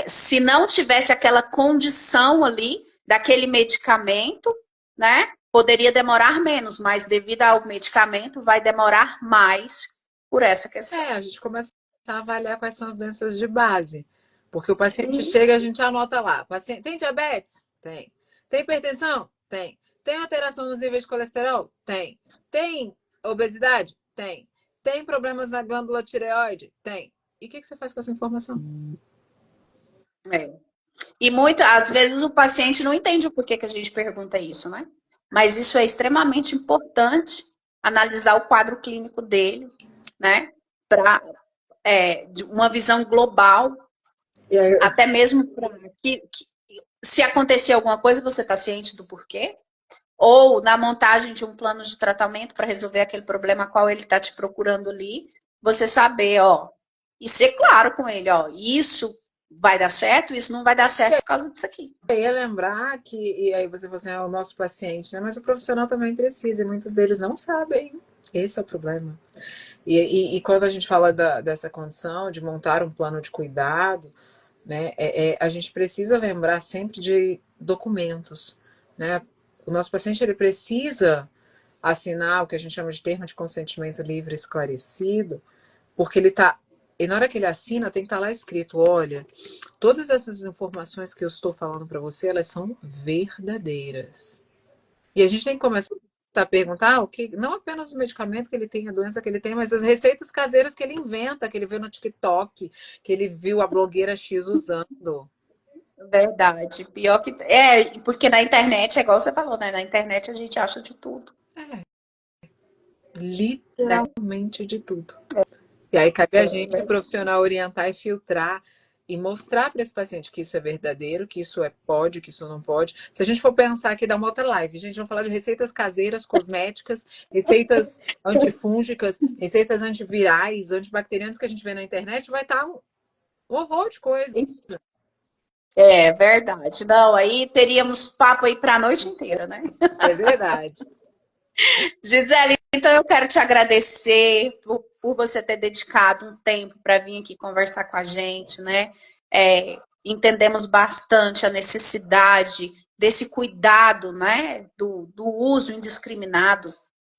se não tivesse aquela condição ali daquele medicamento, né? Poderia demorar menos, mas devido ao medicamento vai demorar mais por essa questão. A gente começa a avaliar quais são as doenças de base. Porque o paciente Sim. chega, a gente anota lá. Paciente, tem diabetes? Tem. Tem hipertensão? Tem. Tem alteração nos níveis de colesterol? Tem. Tem obesidade? Tem. Tem problemas na glândula tireoide? Tem. E o que você faz com essa informação? É. E às vezes o paciente não entende o porquê que a gente pergunta isso, né? Mas isso é extremamente importante, analisar o quadro clínico dele, né? Para uma visão global, até mesmo para que se acontecer alguma coisa, você está ciente do porquê? Ou na montagem de um plano de tratamento para resolver aquele problema qual ele está te procurando ali, você saber, ó, e ser claro com ele, ó, isso vai dar certo, isso não vai dar certo por causa disso aqui. Eu ia lembrar que, e aí você falou assim, é o nosso paciente, né? Mas o profissional também precisa, e muitos deles não sabem. Esse é o problema. E quando a gente fala dessa condição de montar um plano de cuidado, né, a gente precisa lembrar sempre de documentos, né? O nosso paciente ele precisa assinar o que a gente chama de termo de consentimento livre e esclarecido, porque ele está. E na hora que ele assina, tem que estar lá escrito: olha, todas essas informações que eu estou falando para você, elas são verdadeiras. E a gente tem que começar a perguntar o que, não apenas o medicamento que ele tem, a doença que ele tem, mas as receitas caseiras que ele inventa, que ele vê no TikTok, que ele viu a blogueira X usando. Verdade. Pior que. Porque na internet, é igual você falou, né? Na internet a gente acha de tudo. É, Né? literalmente de tudo. E aí cabe a gente, É, profissional, orientar e filtrar e mostrar para esse paciente que isso é verdadeiro, que isso pode, que isso não pode. Se a gente for pensar aqui, dá uma outra live, a gente vai falar de receitas caseiras, cosméticas, receitas antifúngicas, receitas antivirais, antibacterianas que a gente vê na internet, vai estar um horror de coisa. isso. É verdade. Não, aí teríamos papo aí para a noite inteira, né? É verdade. Gisele, então eu quero te agradecer por você ter dedicado um tempo para vir aqui conversar com a gente, né? Entendemos bastante a necessidade desse cuidado, né? Do uso indiscriminado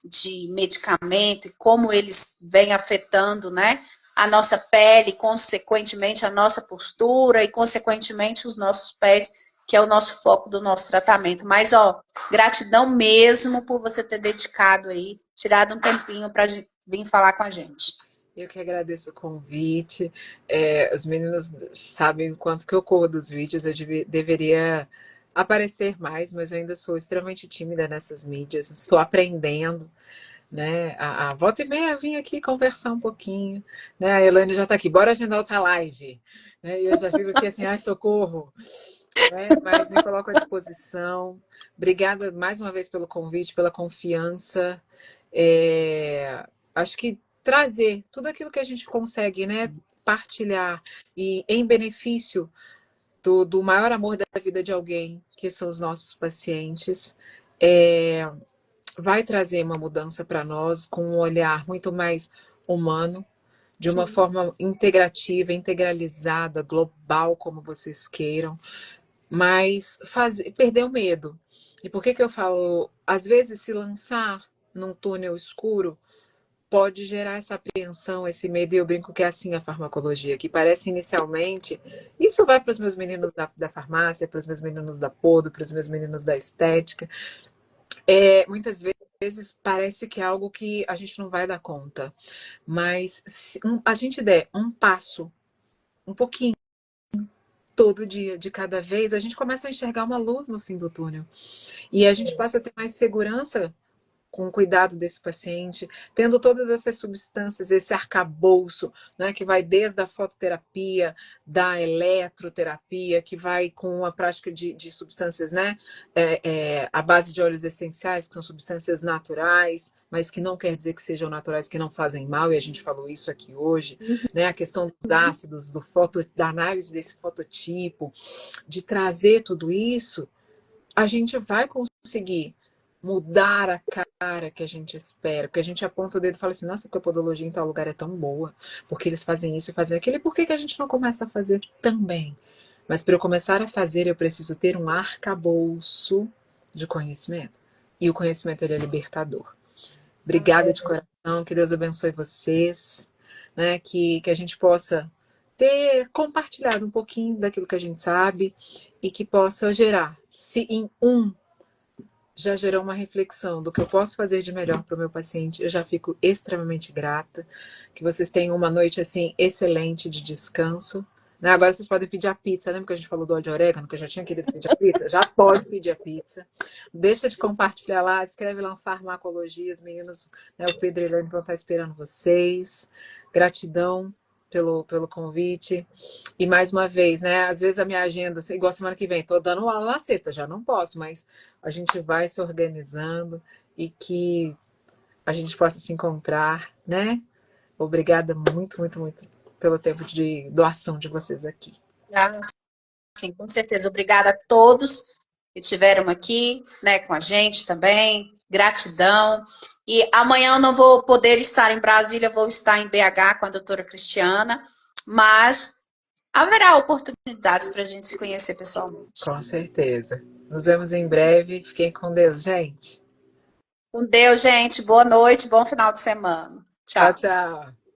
de medicamento e como eles vêm afetando, né? A nossa pele, consequentemente a nossa postura e consequentemente os nossos pés, que é o nosso foco do nosso tratamento. Mas, ó, gratidão mesmo por você ter dedicado aí, tirado um tempinho para vir falar com a gente. Eu que agradeço o convite. Os meninos sabem o quanto que eu corro dos vídeos. Eu deveria aparecer mais, mas eu ainda sou extremamente tímida nessas mídias. Estou aprendendo, né? A volta e meia eu vim aqui conversar um pouquinho, né? A Elaine já está aqui. Bora agendar outra live, né? E eu já fico aqui assim, ai, socorro. Né? Mas me coloco à disposição. Obrigada mais uma vez pelo convite, pela confiança. Acho que trazer tudo aquilo que a gente consegue, né? Partilhar e em benefício do maior amor da vida de alguém, que são os nossos pacientes, vai trazer uma mudança para nós com um olhar muito mais humano, de uma Sim. forma integrativa, integralizada, global, como vocês queiram, mas perder o medo. E por que eu falo, às vezes, se lançar num túnel escuro pode gerar essa apreensão, esse medo, e eu brinco que é assim a farmacologia, que parece inicialmente, isso vai para os meus meninos da farmácia, para os meus meninos da podo, para os meus meninos da estética, muitas vezes parece que é algo que a gente não vai dar conta, mas se a gente der um passo, um pouquinho, todo dia, de cada vez, a gente começa a enxergar uma luz no fim do túnel. E a gente passa a ter mais segurança com o cuidado desse paciente, tendo todas essas substâncias, esse arcabouço, né, que vai desde a fototerapia, da eletroterapia, que vai com a prática de substâncias, né, à base de óleos essenciais, que são substâncias naturais, mas que não quer dizer que sejam naturais, que não fazem mal, e a gente falou isso aqui hoje, né, a questão dos ácidos, da análise desse fototipo, de trazer tudo isso, a gente vai conseguir mudar a cara que a gente espera, porque a gente aponta o dedo e fala assim, nossa, porque a podologia em tal lugar é tão boa, porque eles fazem isso e fazem aquilo, e por que a gente não começa a fazer também? Mas para eu começar a fazer, eu preciso ter um arcabouço de conhecimento. E o conhecimento, ele é libertador. Obrigada de coração, que Deus abençoe vocês, né? Que a gente possa ter compartilhado um pouquinho daquilo que a gente sabe e que possa gerar, se em já gerou uma reflexão do que eu posso fazer de melhor para o meu paciente, eu já fico extremamente grata. Que vocês tenham uma noite assim excelente de descanso. Né? Agora vocês podem pedir a pizza. Lembra que a gente falou do óleo de orégano, que eu já tinha querido pedir a pizza? Já pode pedir a pizza. Deixa de compartilhar lá, escreve lá um farmacologia, os meninos, né, o Pedro e a Helene vão estar esperando vocês. Gratidão pelo convite. E mais uma vez, né? Às vezes a minha agenda, igual semana que vem, tô dando aula na sexta, já não posso, mas a gente vai se organizando e que a gente possa se encontrar, né? Obrigada muito, muito, muito pelo tempo de doação de vocês aqui. Ah, sim, com certeza. Obrigada a todos que estiveram aqui, né, com a gente também. Gratidão. E amanhã eu não vou poder estar em Brasília, vou estar em BH com a doutora Cristiana, mas haverá oportunidades para a gente se conhecer pessoalmente. Com certeza. Nos vemos em breve. Fiquem com Deus, gente. Com Deus, gente. Boa noite, bom final de semana. Tchau, Tchau. tchau.